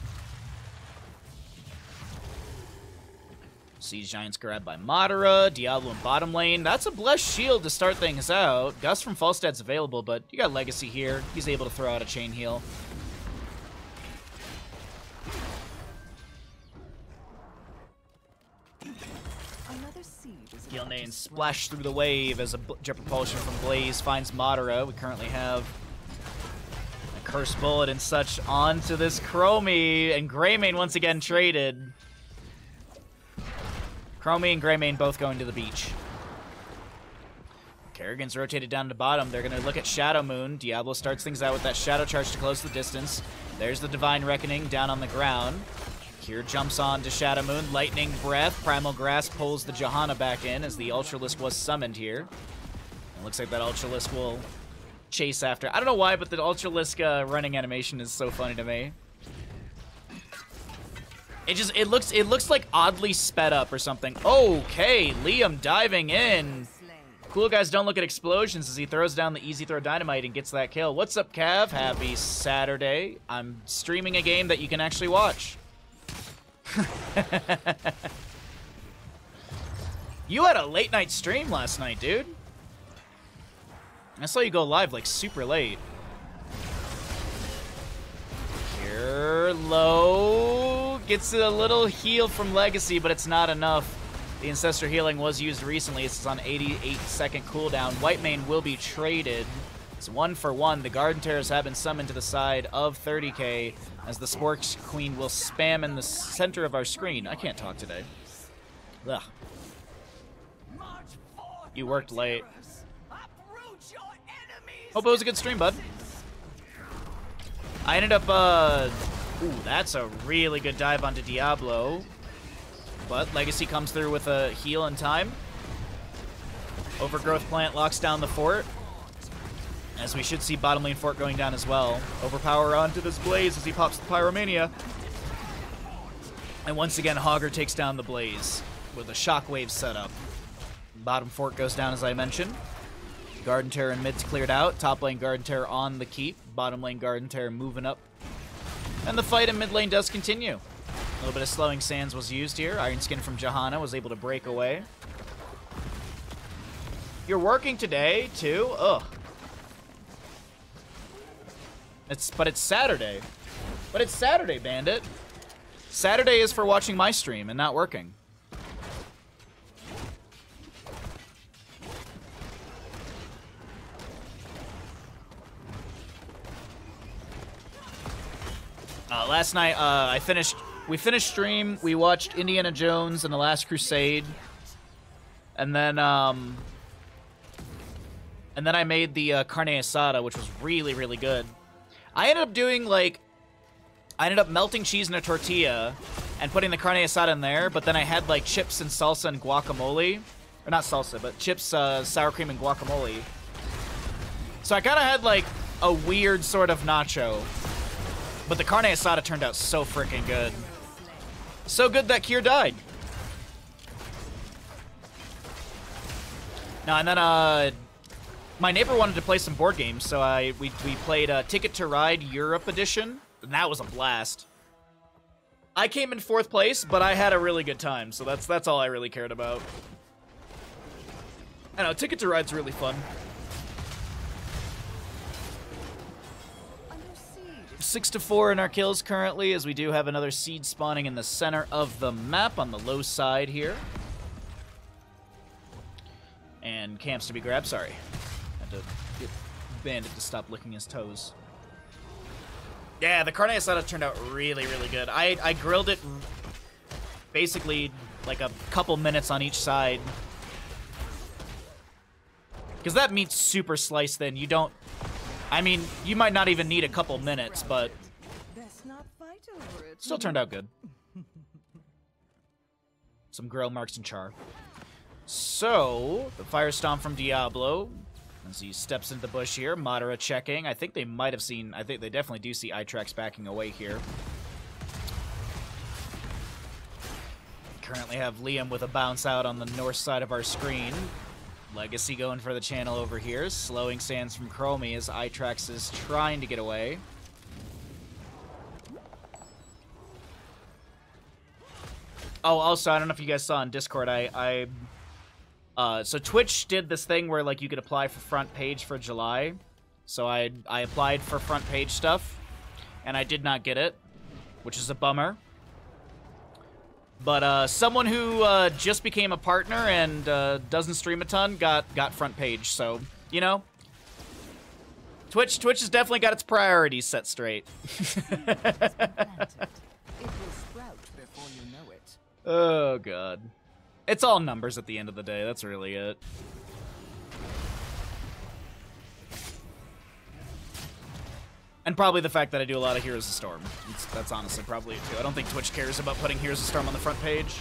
Siege Giants grabbed by Madara, Diablo in bottom lane. That's a Blessed Shield to start things out. Gust from Falstad's available, but you got Legacy here. He's able to throw out a chain heal. Gilnane splash through the wave as a jet propulsion from Blaze finds Madara. We currently have a Curse Bullet and such onto this Chromie, and Greymane once again traded. Chromie and Greymane both going to the beach. Kerrigan's rotated down to bottom. They're going to look at Shadow Moon. Diablo starts things out with that Shadow Charge to close the distance. There's the Divine Reckoning down on the ground. Kier jumps on to Shadow Moon. Lightning Breath. Primal Grasp pulls the Johanna back in as the Ultralisk was summoned here. It looks like that Ultralisk will chase after. I don't know why, but the Ultralisk running animation is so funny to me. It looks like oddly sped up or something. Okay, Liam diving in. Cool guys don't look at explosions as he throws down the easy throw dynamite and gets that kill. What's up, Cav? Happy Saturday. I'm streaming a game that you can actually watch. You had a late night stream last night, dude. I saw you go live like super late. Here, low. Gets a little heal from Legacy, but it's not enough. The Ancestor Healing was used recently. It's on 88-second cooldown. Whitemane will be traded. It's 1-for-1. The Garden Terrors have been summoned to the side of 30k as the Sporks Queen will spam in the center of our screen. I can't talk today. Ugh. You worked late. Hope it was a good stream, bud. I ended up, ooh, that's a really good dive onto Diablo. But Legacy comes through with a heal in time. Overgrowth Plant locks down the fort. As we should see bottom lane fort going down as well. Overpower onto this Blaze as he pops the Pyromania. And once again, Hogger takes down the Blaze with a Shockwave setup. Bottom fort goes down as I mentioned. Garden Terror and mid's cleared out. Top lane Garden Terror on the keep. Bottom lane Garden Terror moving up. And the fight in mid lane does continue. A little bit of Slowing Sands was used here. Iron Skin from Johanna was able to break away. You're working today, too? Ugh. But it's Saturday. But it's Saturday, Bandit. Saturday is for watching my stream and not working. Last night, we finished stream, we watched Indiana Jones and the Last Crusade, and then I made the carne asada, which was really, really good. I ended up doing, like, I ended up melting cheese in a tortilla and putting the carne asada in there, but then I had, like, chips and salsa and guacamole. Or not salsa, but chips, sour cream and guacamole. So I kind of had, like, a weird sort of nacho. But the carne asada turned out so freaking good. So good that Kier died. No, and then my neighbor wanted to play some board games, so we played Ticket to Ride Europe Edition, and that was a blast. I came in 4th place, but I had a really good time, so that's all I really cared about. I know, Ticket to Ride's really fun. 6-4 in our kills currently, as we do have another seed spawning in the center of the map on the low side here. And camps to be grabbed, sorry. Had to get Bandit to stop licking his toes. Yeah, the carne asada turned out really, really good. I grilled it basically like a couple minutes on each side. Because that meat's super sliced thin. You don't... I mean, you might not even need a couple minutes, but... Still turned out good. Some grill marks and char. So, the fire stomp from Diablo. As he steps into the bush here, Madara checking. I think they might have seen... I think they definitely do see Itrax backing away here. Currently have Liam with a bounce out on the north side of our screen. Legacy going for the channel over here. Slowing sands from Chromie as Itrax is trying to get away. Oh, also, I don't know if you guys saw on Discord, so Twitch did this thing where, like, you could apply for front page for July. So I applied for front page stuff, and I did not get it, which is a bummer. But someone who just became a partner and doesn't stream a ton got front page. So, you know, Twitch has definitely got its priorities set straight. Oh, God. It's all numbers at the end of the day. That's really it. And probably the fact that I do a lot of Heroes of Storm. That's honestly probably it, too. I don't think Twitch cares about putting Heroes of Storm on the front page.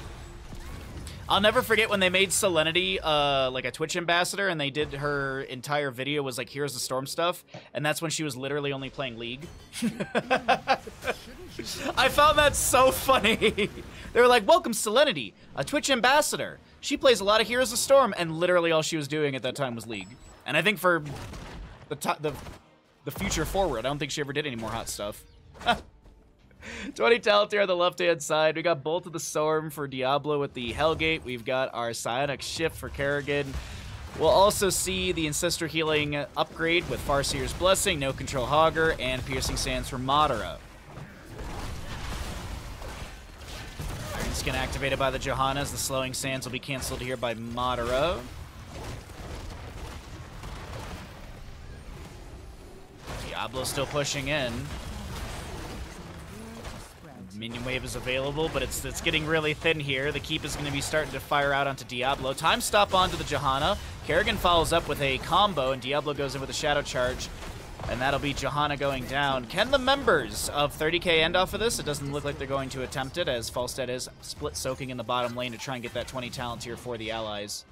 I'll never forget when they made Selenity like a Twitch ambassador, and they did her entire video was like Heroes of Storm stuff, and that's when she was literally only playing League. I found that so funny. They were like, welcome Selenity, a Twitch ambassador. She plays a lot of Heroes of Storm, and literally all she was doing at that time was League. And I think for the future forward, I don't think she ever did any more hot stuff. 20 talent here on the left-hand side. We got Bolt of the Storm for Diablo with the Hellgate. We've got our Psionic Shift for Kerrigan. We'll also see the Ancestor Healing upgrade with Farseer's Blessing, No Control Hogger, and Piercing Sands for Madara. Iron Skin activated by the Johannas. The Slowing Sands will be canceled here by Madara. Diablo still pushing in. Minion wave is available, but it's getting really thin here. The keep is going to be starting to fire out onto Diablo. Time stop onto the Johanna. Kerrigan follows up with a combo, and Diablo goes in with a Shadow Charge. And that'll be Johanna going down. Can the members of 30k end off of this? It doesn't look like they're going to attempt it, as Falstead is split soaking in the bottom lane to try and get that 20 talent here for the allies.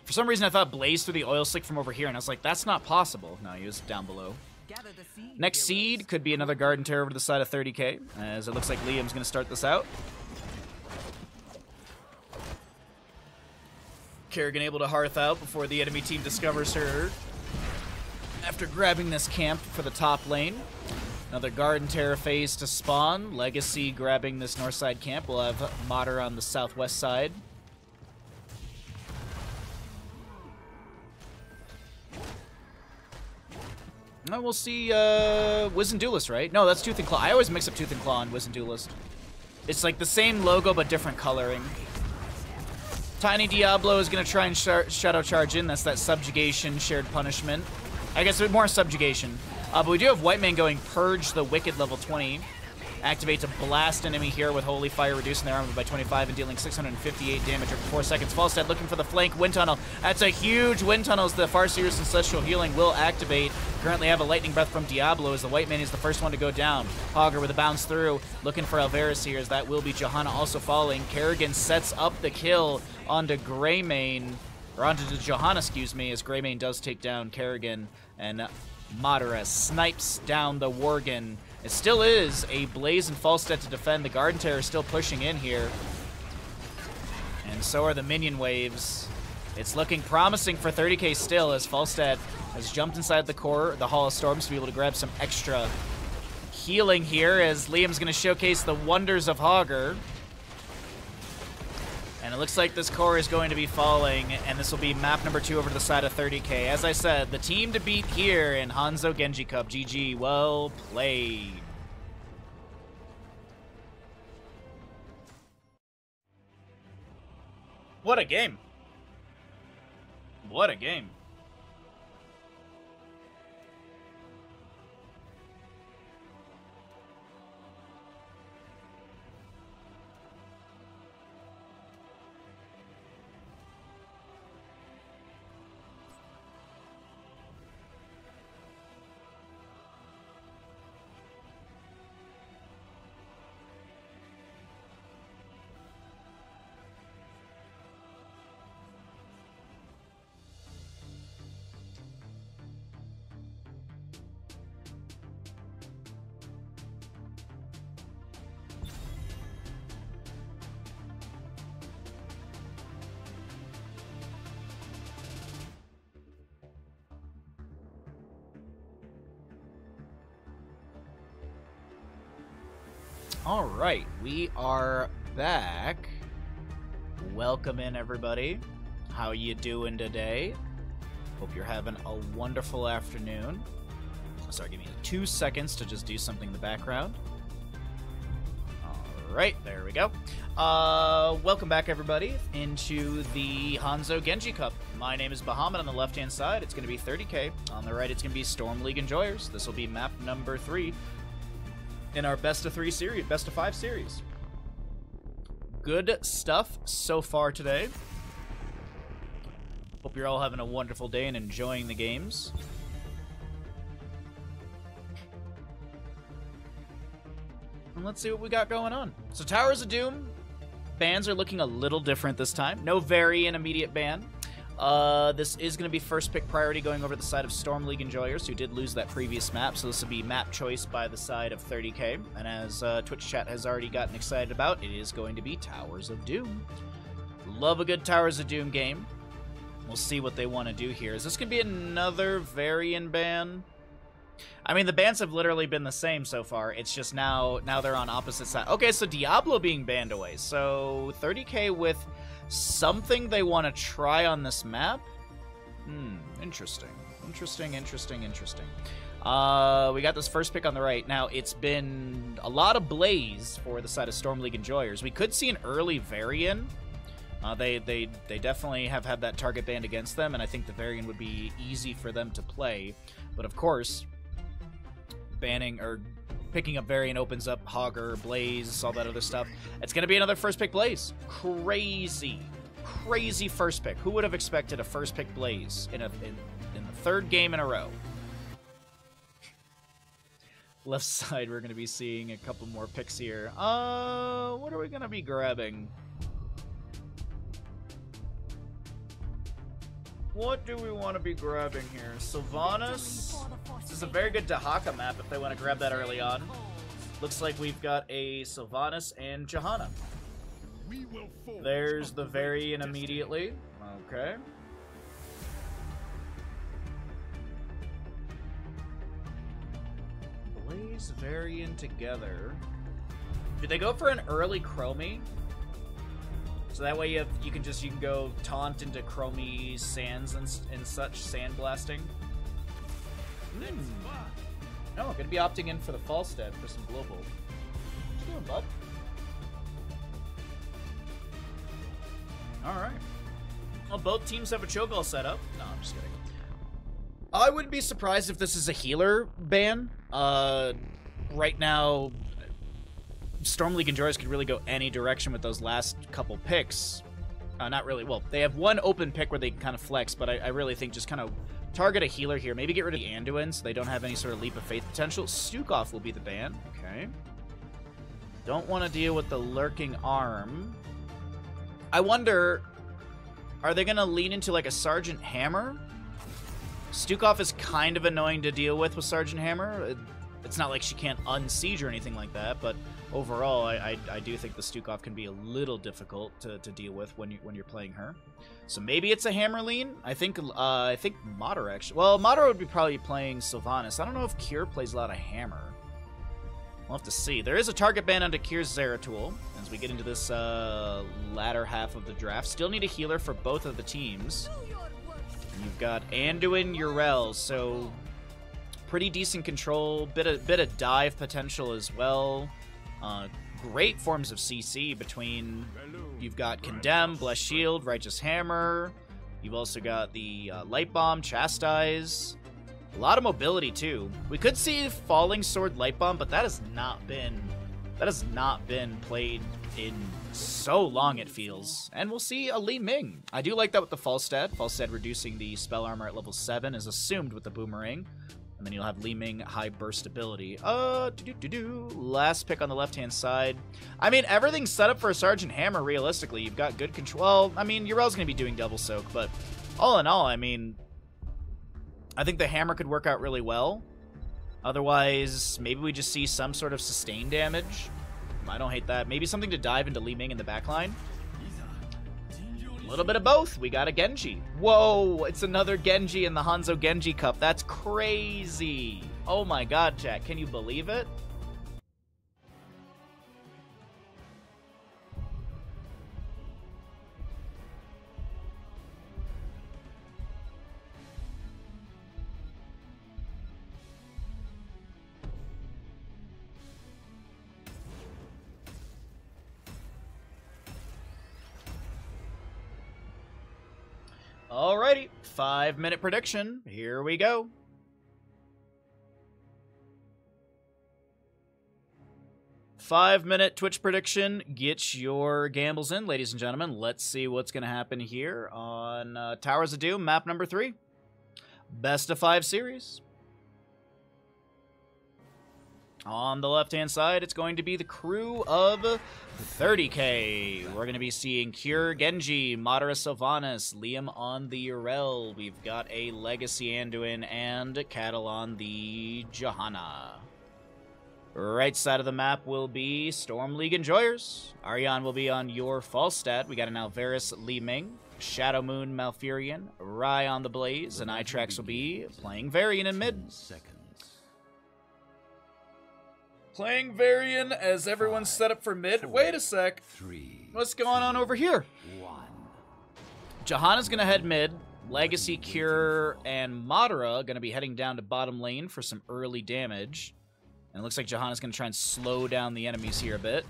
For some reason, I thought Blaze through the oil slick from over here, and I was like, that's not possible. No, he was down below. Next seed could be another Garden Tear over to the side of 30k, as it looks like Liam's going to start this out. Kerrigan able to hearth out before the enemy team discovers her after grabbing this camp for the top lane. Another Garden Terror phase to spawn. Legacy grabbing this north side camp. We'll have Madara on the southwest side. No, we'll see Wiz and Duelist, right? No, that's Tooth and Claw. I always mix up Tooth and Claw and Wiz and Duelist. It's like the same logo but different coloring. Tiny Diablo is going to try and Shadow Charge in. That's that Subjugation, Shared Punishment. I guess more Subjugation. But we do have White Man going Purge the Wicked level 20. Activate to blast enemy here with Holy Fire, reducing their armor by 25 and dealing 658 damage over 4 seconds. Falstead looking for the flank wind tunnel. That's a huge wind tunnel as the Farseer's Ancestral Healing will activate. Currently have a Lightning Breath from Diablo as the White Man is the first one to go down. Hogger with a bounce through, looking for Alvarez here as that will be Johanna also falling. Kerrigan sets up the kill onto Greymane, or onto the Johanna, excuse me, as Greymane does take down Kerrigan, and Madara snipes down the Worgen. It still is a Blaze and Falstead to defend. The Garden Terror is still pushing in here. And so are the minion waves. It's looking promising for 30k still, as Falstad has jumped inside the core, the Hall of Storms, to be able to grab some extra healing here, as Liam's going to showcase the wonders of Hogger. And it looks like this core is going to be falling, and this will be map number 2 over to the side of 30k. As I said, the team to beat here in Hanzo Genji Cup. GG, well played. What a game. What a game. All right, we are back. Welcome in, everybody. How you doing today? Hope you're having a wonderful afternoon. Sorry, give me 2 seconds to just do something in the background. All right, there we go. Welcome back, everybody, into the Hanzo Genji Cup. My name is Bahamut. On the left-hand side, it's going to be 30k. On the right, it's going to be Storm League Enjoyers. This will be map number 3 in our best of 5 series. Good stuff so far today. Hope you're all having a wonderful day and enjoying the games. And let's see what we got going on. So Towers of Doom bans are looking a little different this time. No Varian immediate ban. This is going to be first pick priority going over the side of Storm League Enjoyers, who did lose that previous map, so this will be map choice by the side of 30k. And as Twitch chat has already gotten excited about, it is going to be Towers of Doom. Love a good Towers of Doom game. We'll see what they want to do here. Is this going to be another Varian ban? I mean, the bans have literally been the same so far. It's just now they're on opposite sides. Okay, so Diablo being banned away. So 30k with something they want to try on this map? Interesting. Interesting. We got this first pick on the right. Now, it's been a lot of Blaze for the side of Storm League Enjoyers. We could see an early Varian. They definitely have had that target banned against them, and I think the Varian would be easy for them to play. But of course, banning or picking up Varian opens up Hogger, Blaze, all that other stuff. It's going to be another first pick Blaze. Crazy first pick. Who would have expected a first pick Blaze in the third game in a row? Left side, we're going to be seeing a couple more picks here. What are we going to be grabbing? What do we want to be grabbing here? Sylvanas? This is a very good Dahaka map if they want to grab that early on. Looks like we've got a Sylvanas and Johanna. There's the Varian immediately. Okay. Blaze Varian together. Did they go for an early Chromie? So that way you can go taunt into Chromie sands and such, sand blasting. No, I'm gonna be opting in for the Falstad for some global. What you doing, bud? Alright. Well, both teams have a chokeall set up. No, I'm just kidding. I wouldn't be surprised if this is a healer ban. Right now, Storm League Enjoyers could really go any direction with those last couple picks. Not really. Well, they have one open pick where they can kind of flex, but I really think just kind of target a healer here. Maybe get rid of the Anduin so they don't have any sort of leap of faith potential. Stukov will be the ban. Okay. Don't want to deal with the lurking arm. I wonder, are they going to lean into like a Sergeant Hammer? Stukov is kind of annoying to deal with Sergeant Hammer. It's not like she can't unsiege or anything like that, but overall, I do think the Stukov can be a little difficult to deal with when you're playing her. So maybe it's a Hammerlean. I think Madara actually. Well, Madara would be probably playing Sylvanas. I don't know if Cure plays a lot of Hammer. We'll have to see. There is a target ban onto Kier's Zeratul as we get into this latter half of the draft. Still need a healer for both of the teams. And you've got Anduin, Yrel, so pretty decent control. Bit of dive potential as well. Great forms of CC between. You've got Condemn, Bless Shield, Righteous Hammer. You've also got the Light Bomb, Chastise. A lot of mobility too. We could see Falling Sword Light Bomb, but that has not been played in so long, it feels. And we'll see a Li Ming. I do like that with the Falstad. Falstad reducing the spell armor at level 7 is assumed with the Boomerang. And then you'll have Li Ming high burst ability. Last pick on the left-hand side. I mean, everything's set up for a Sergeant Hammer, realistically. You've got good control. Well, I mean, Yrel's going to be doing double soak, but all in all, I mean, I think the hammer could work out really well. Otherwise, maybe we just see some sort of sustained damage. I don't hate that. Maybe something to dive into Li Ming in the backline. A little bit of both. We got a Genji. Whoa, it's another Genji in the Hanzo Genji Cup. That's crazy. Oh my god, chat. Can you believe it? Alrighty, 5-minute prediction. Here we go. Five-minute Twitch prediction. Get your gambles in, ladies and gentlemen. Let's see what's going to happen here on Towers of Doom, map number 3. Best of 5 series. On the left-hand side, it's going to be the crew of 30k. We're going to be seeing Cure Genji, Madara Sylvanas, Liam on the Yrel. We've got a Legacy Anduin and Cattle on the Johanna. Right side of the map will be Storm League Enjoyers. Aryan will be on your Falstad. We got an Alvarez Li Ming, Shadow Moon Malfurion, Rai on the Blaze, and iTrax will be playing Varian in mid. Playing Varian as everyone's set up for mid. Wait a sec. What's going on over here? Johanna's going to head mid. Legacy, Cure, and Madara going to be heading down to bottom lane for some early damage. And it looks like Johanna's going to try and slow down the enemies here a bit.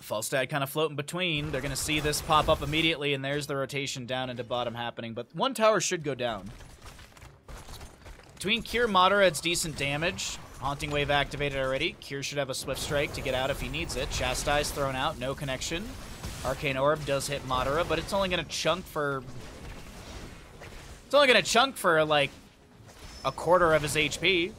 Falstad kind of floating between. They're going to see this pop up immediately, and there's the rotation down into bottom happening. But one tower should go down. Between Cure, Madara, it's decent damage. Haunting Wave activated already. Cure should have a Swift Strike to get out if he needs it. Chastise thrown out, no connection. Arcane Orb does hit Madara, but it's only going to chunk for... It's only going to chunk for, like, a quarter of his HP.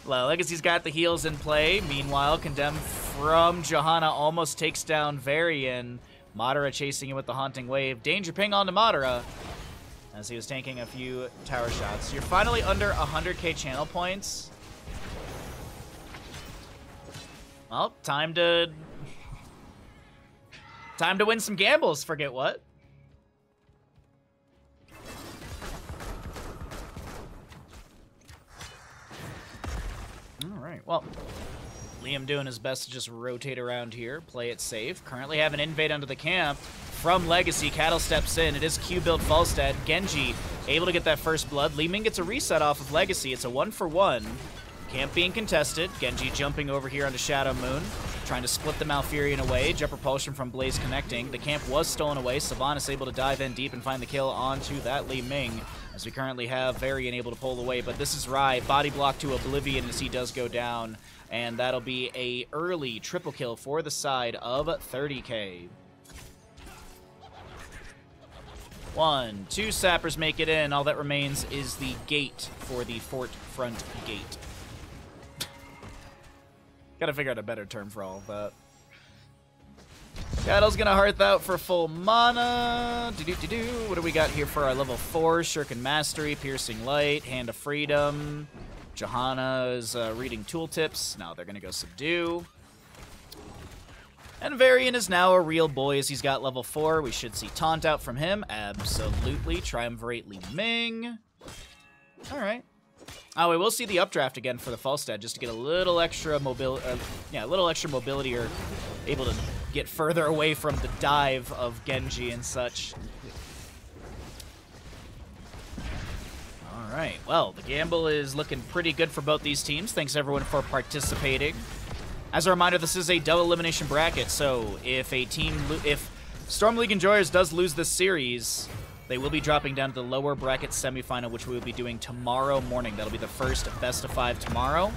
Legacy's got the heals in play. Meanwhile, Condemn from Johanna almost takes down Varian. Madara chasing him with the Haunting Wave. Danger ping onto Madara as he was tanking a few tower shots. You're finally under 100k channel points. Well, time to win some gambles, forget what. Alright, well, Liam doing his best to just rotate around here, play it safe. Currently have an invade onto the camp from Legacy. Cattle steps in. It is Q-build Falstad. Genji able to get that first blood. Li Ming gets a reset off of Legacy. It's a 1-for-1. Camp being contested. Genji jumping over here onto Shadow Moon, trying to split the Malfurion away. Jet Propulsion from Blaze connecting. The camp was stolen away. Sylvanas able to dive in deep and find the kill onto that Li Ming, as we currently have Varian able to pull away. But this is Rai. Body block to Oblivion as he does go down. And that'll be a early triple kill for the side of 30k. 1, 2 sappers make it in. All that remains is the gate for the fort front gate. Gotta figure out a better term for all of that. Battle's gonna hearth out for full mana. What do we got here for our level 4? Shuriken Mastery, Piercing Light, Hand of Freedom. Johanna is reading tooltips. Now they're gonna go Subdue. And Varian is now a real boy as he's got level 4. We should see Taunt out from him. Absolutely. Triumvirate Li Ming. Alright. Oh, we will see the updraft again for the Falstad just to get a little extra mobility. Yeah, a little extra mobility, or able to get further away from the dive of Genji and such. Alright, well, the gamble is looking pretty good for both these teams. Thanks everyone for participating. As a reminder, this is a double elimination bracket, so if Storm League Enjoyers does lose this series, they will be dropping down to the lower bracket semifinal, which we will be doing tomorrow morning. That'll be the first best of 5 tomorrow.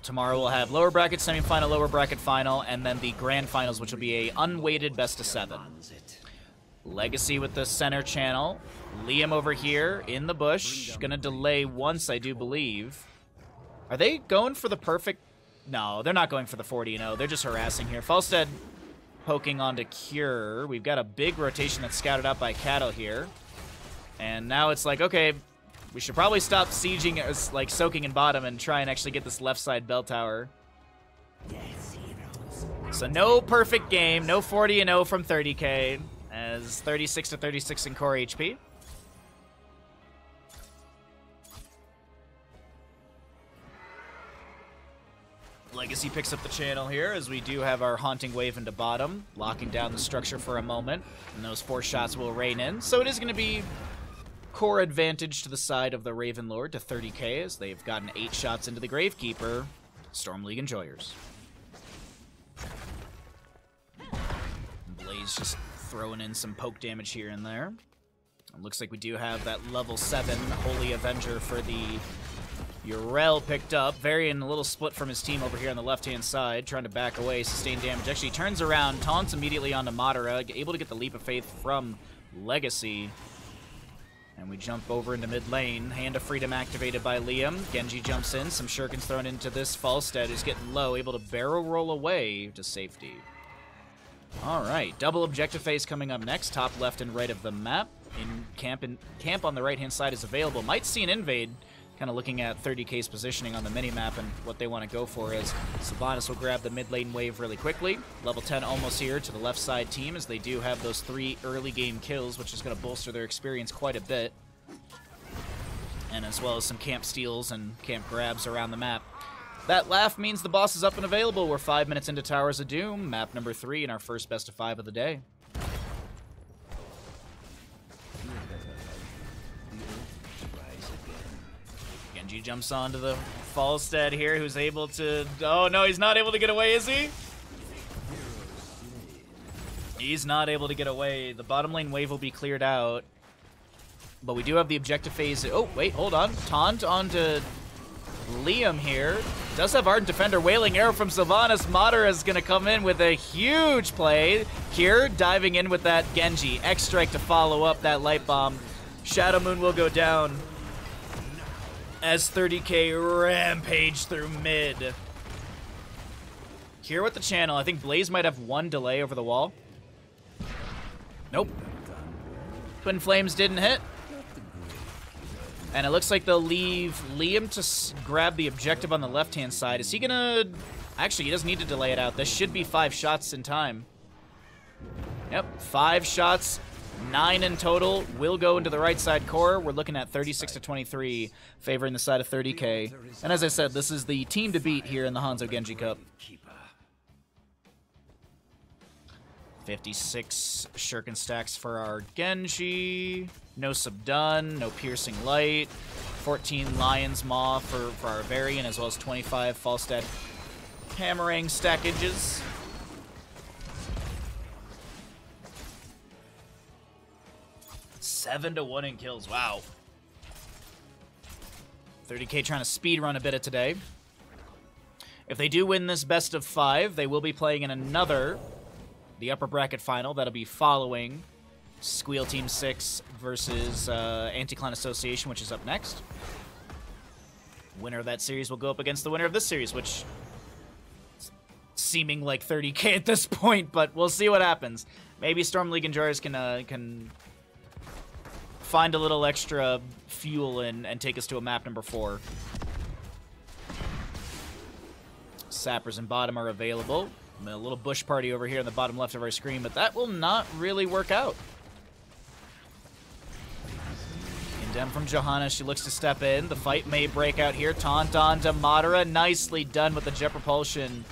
Tomorrow we'll have lower bracket semifinal, lower bracket final, and then the grand finals, which will be a unweighted best of 7. Legacy with the center channel. Liam over here in the bush. Gonna delay once, I do believe. Are they going for the perfect... No, they're not going for the 40-0. They're just harassing here. Falstad poking onto Cure. We've got a big rotation that's scouted out by Cattle here. And now it's like, okay, we should probably stop sieging, like soaking in bottom, and try and actually get this left side bell tower. So no perfect game. No 40-0 from 30k. As 36-36 in core HP. Legacy picks up the channel here as we do have our Haunting Wave into bottom, locking down the structure for a moment, and those 4 shots will rain in. So it is going to be core advantage to the side of the Raven Lord to 30k as they've gotten 8 shots into the Gravekeeper. Storm League Enjoyers. Blaze just throwing in some poke damage here and there. It looks like we do have that level 7 Holy Avenger for the Urel picked up. Varian a little split from his team over here on the left-hand side, trying to back away, sustain damage. Actually turns around, taunts immediately onto Madara, able to get the Leap of Faith from Legacy. And we jump over into mid lane. Hand of Freedom activated by Liam. Genji jumps in, some shurikens thrown into this. Falstad is getting low, able to barrel roll away to safety. Alright, double objective phase coming up next, top left and right of the map. Camp on the right-hand side is available. Might see an invade. Kind of looking at 30k's positioning on the minimap and what they want to go for is Sylvanas will grab the mid lane wave really quickly. Level 10 almost here to the left side team as they do have those 3 early game kills, which is going to bolster their experience quite a bit. And as well as some camp steals and camp grabs around the map. That laugh means the boss is up and available. We're 5 minutes into Towers of Doom, map number 3 in our first best of 5 of the day. Genji jumps onto the Falstad here, who's able to... Oh, no, he's not able to get away, is he? He's not able to get away. The bottom lane wave will be cleared out. But we do have the objective phase. Oh, wait, hold on. Taunt onto Liam here. Does have Ardent Defender. Wailing Arrow from Sylvanas. Madara is going to come in with a huge play. Here, diving in with that Genji. X-Strike to follow up that Light Bomb. Shadow Moon will go down as 30k rampage through mid. Here with the channel, I think Blaze might have 1 delay over the wall. Nope. Twin Flames didn't hit. And it looks like they'll leave Liam to grab the objective on the left-hand side. Is he gonna... Actually, he doesn't need to delay it out. This should be 5 shots in time. Yep, 5 shots. 9 in total will go into the right side core. We're looking at 36-23, favoring the side of 30k. And as I said, this is the team to beat here in the Hanzo Genji Cup. 56 shuriken stacks for our Genji. No Subdun, no Piercing Light. 14 Lion's Maw for our Varian, as well as 25 Falstad Hammering stackages. 7-1 in kills. Wow. 30k trying to speed run a bit of today. If they do win this best of 5, they will be playing in the upper bracket final. That'll be following Squeal Team 6 versus Anti-Clan Association, which is up next. Winner of that series will go up against the winner of this series, which seeming like 30k at this point, but we'll see what happens. Maybe Storm League Enjoyers can find a little extra fuel and take us to a map number 4. Sappers and bottom are available. A little bush party over here in the bottom left of our screen, but that will not really work out. Indem from Johanna, she looks to step in. The fight may break out here. Taunt on to Madara, nicely done with the jet propulsion.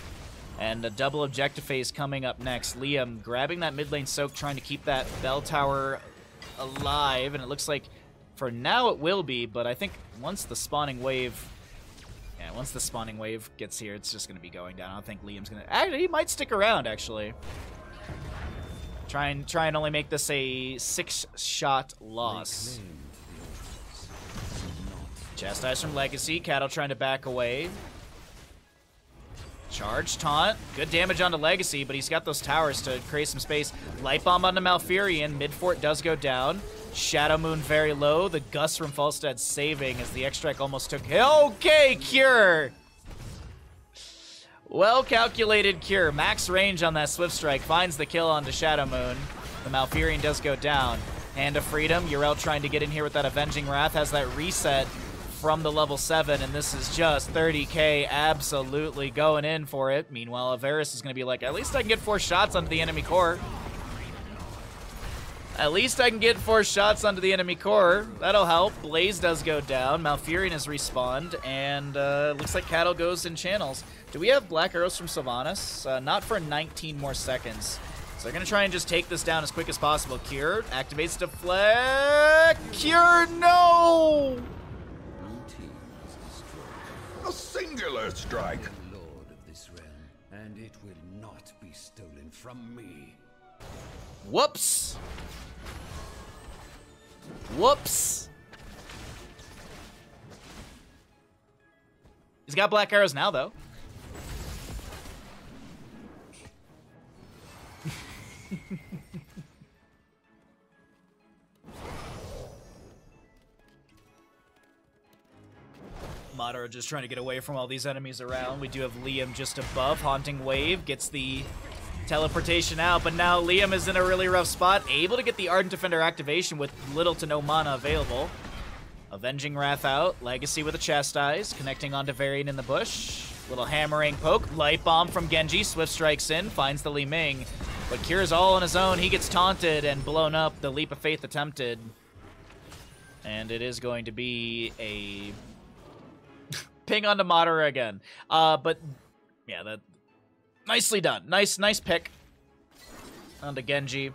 And a double objective phase coming up next. Liam grabbing that mid lane soak, trying to keep that bell tower alive, and it looks like for now it will be, but I think once the spawning wave gets here, it's just going to be going down. I don't think Liam's going to... Actually, he might stick around, actually. Try and only make this a 6-shot loss. Chastise from Legacy. Cattle trying to back away. Charge, taunt. Good damage onto Legacy, but he's got those towers to create some space. Light Bomb onto Malfurion. Mid-fort does go down. Shadow Moon very low. The Gust from Falstad saving as the X-Strike almost took... Okay, Cure! Well-calculated Cure. Max range on that Swift Strike. Finds the kill onto Shadow Moon. The Malfurion does go down. Hand of Freedom. Yrel trying to get in here with that Avenging Wrath. Has that reset from the level 7, and this is just 30k absolutely going in for it. Meanwhile, Averis is going to be like, at least I can get 4 shots onto the enemy core. At least I can get 4 shots onto the enemy core. That'll help. Blaze does go down. Malfurion is respawned, and looks like Cattle goes in channels. Do we have Black Arrows from Sylvanas? Not for 19 more seconds. So they're going to try and just take this down as quick as possible. Cure activates Deflect. Cure, no! A singular strike. Lord of this realm, and it will not be stolen from me. Whoops. Whoops. He's got Black Arrows now, though. Madara just trying to get away from all these enemies around. We do have Liam just above. Haunting Wave gets the teleportation out, but now Liam is in a really rough spot. Able to get the Ardent Defender activation with little to no mana available. Avenging Wrath out. Legacy with a Chastise. Connecting onto Varian in the bush. Little hammering poke. Light Bomb from Genji. Swift strikes in. Finds the Li Ming. But Cure's all on his own. He gets taunted and blown up. The Leap of Faith attempted. And it is going to be a... ping onto Madara again. But yeah, that nicely done. Nice pick onto Genji.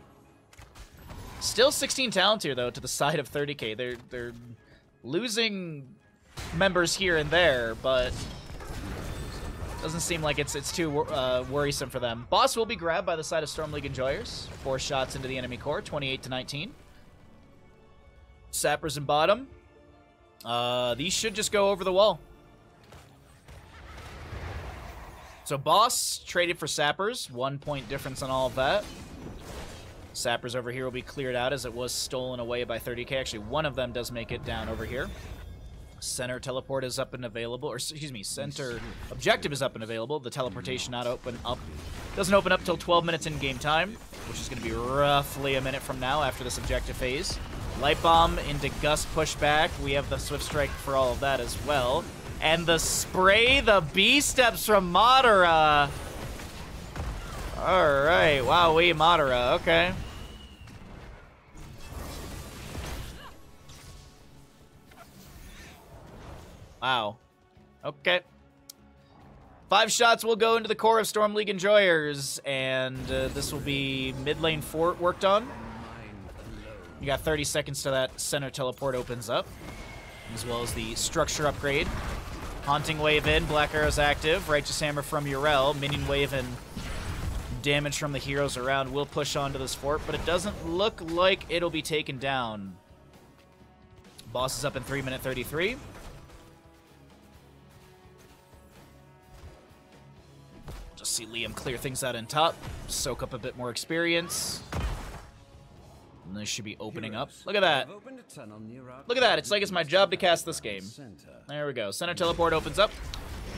Still 16 talent here though to the side of 30k. They're losing members here and there, but doesn't seem like it's too worrisome for them. Boss will be grabbed by the side of Storm League Enjoyers. 4 shots into the enemy core, 28 to 19. Sappers in bottom. These should just go over the wall. So Boss traded for Sappers. 1 point difference on all of that. Sappers over here will be cleared out as it was stolen away by 30k. Actually, one of them does make it down over here. Center teleport is up and available. Or, excuse me, center objective is up and available. The teleportation not open up. Doesn't open up till 12 minutes in game time, which is going to be roughly a minute from now after this objective phase. Light Bomb into Gust pushback. We have the Swift Strike for all of that as well. And the spray, the B-steps from Madara. Alright, wowee, Madara, okay. Wow. Okay. 5 shots will go into the core of Storm League Enjoyers, and this will be mid lane fort worked on. You got 30 seconds till that center teleport opens up, as well as the structure upgrade. Haunting Wave in, Black Arrow's active, Righteous Hammer from Yrel, Minion Wave and damage from the heroes around will push onto this fort, but it doesn't look like it'll be taken down. Boss is up in 3 minute 33. Just see Liam clear things out in top, soak up a bit more experience. And this should be opening up. Look at that. Look at that. It's like it's my job to cast this game. There we go. Center teleport opens up.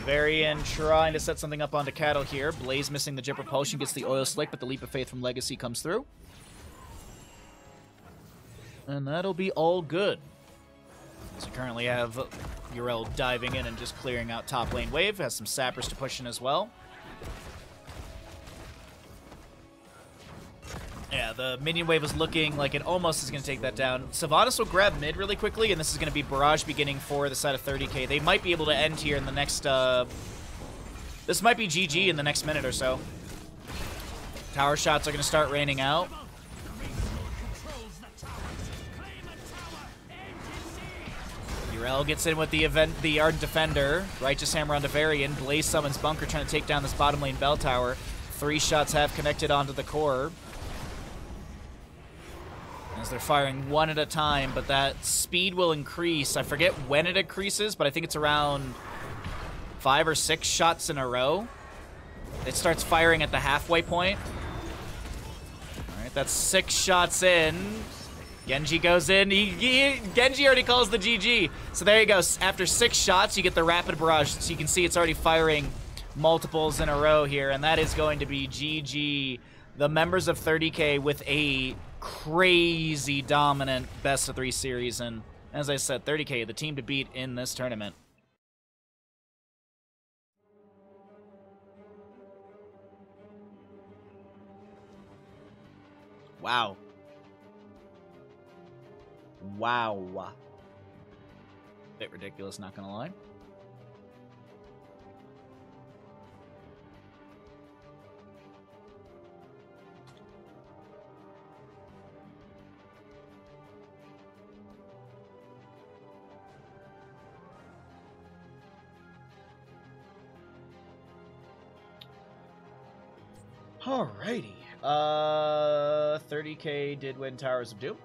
Varian trying to set something up onto Cattle here. Blaze missing the Jet Propulsion, gets the Oil Slick, but the Leap of Faith from Legacy comes through. And that'll be all good. So we currently have Yrel diving in and just clearing out top lane wave. Has some sappers to push in as well. Yeah, the minion wave is looking like it almost is going to take that down. Sylvanas will grab mid really quickly, and this is going to be barrage beginning for the side of 30k. They might be able to end here in the next... This might be GG in the next minute or so. Tower shots are going to start raining out. Yrel gets in with the Ardent Defender. Righteous Hammer onto Varian. Blaze summons Bunker trying to take down this bottom lane bell tower. 3 shots have connected onto the core. As they're firing one at a time, but that speed will increase. I forget when it increases, but I think it's around 5 or 6 shots in a row. It starts firing at the halfway point. All right, that's 6 shots in. Genji goes in. Genji already calls the GG. So there you go. After 6 shots, you get the rapid barrage. So you can see it's already firing multiples in a row here, and that is going to be GG. The members of 30k with a crazy dominant best of 3 series, and as I said, 30k, the team to beat in this tournament. Wow. Wow. Bit ridiculous, not gonna lie. Alrighty. 30k did win Towers of Doom.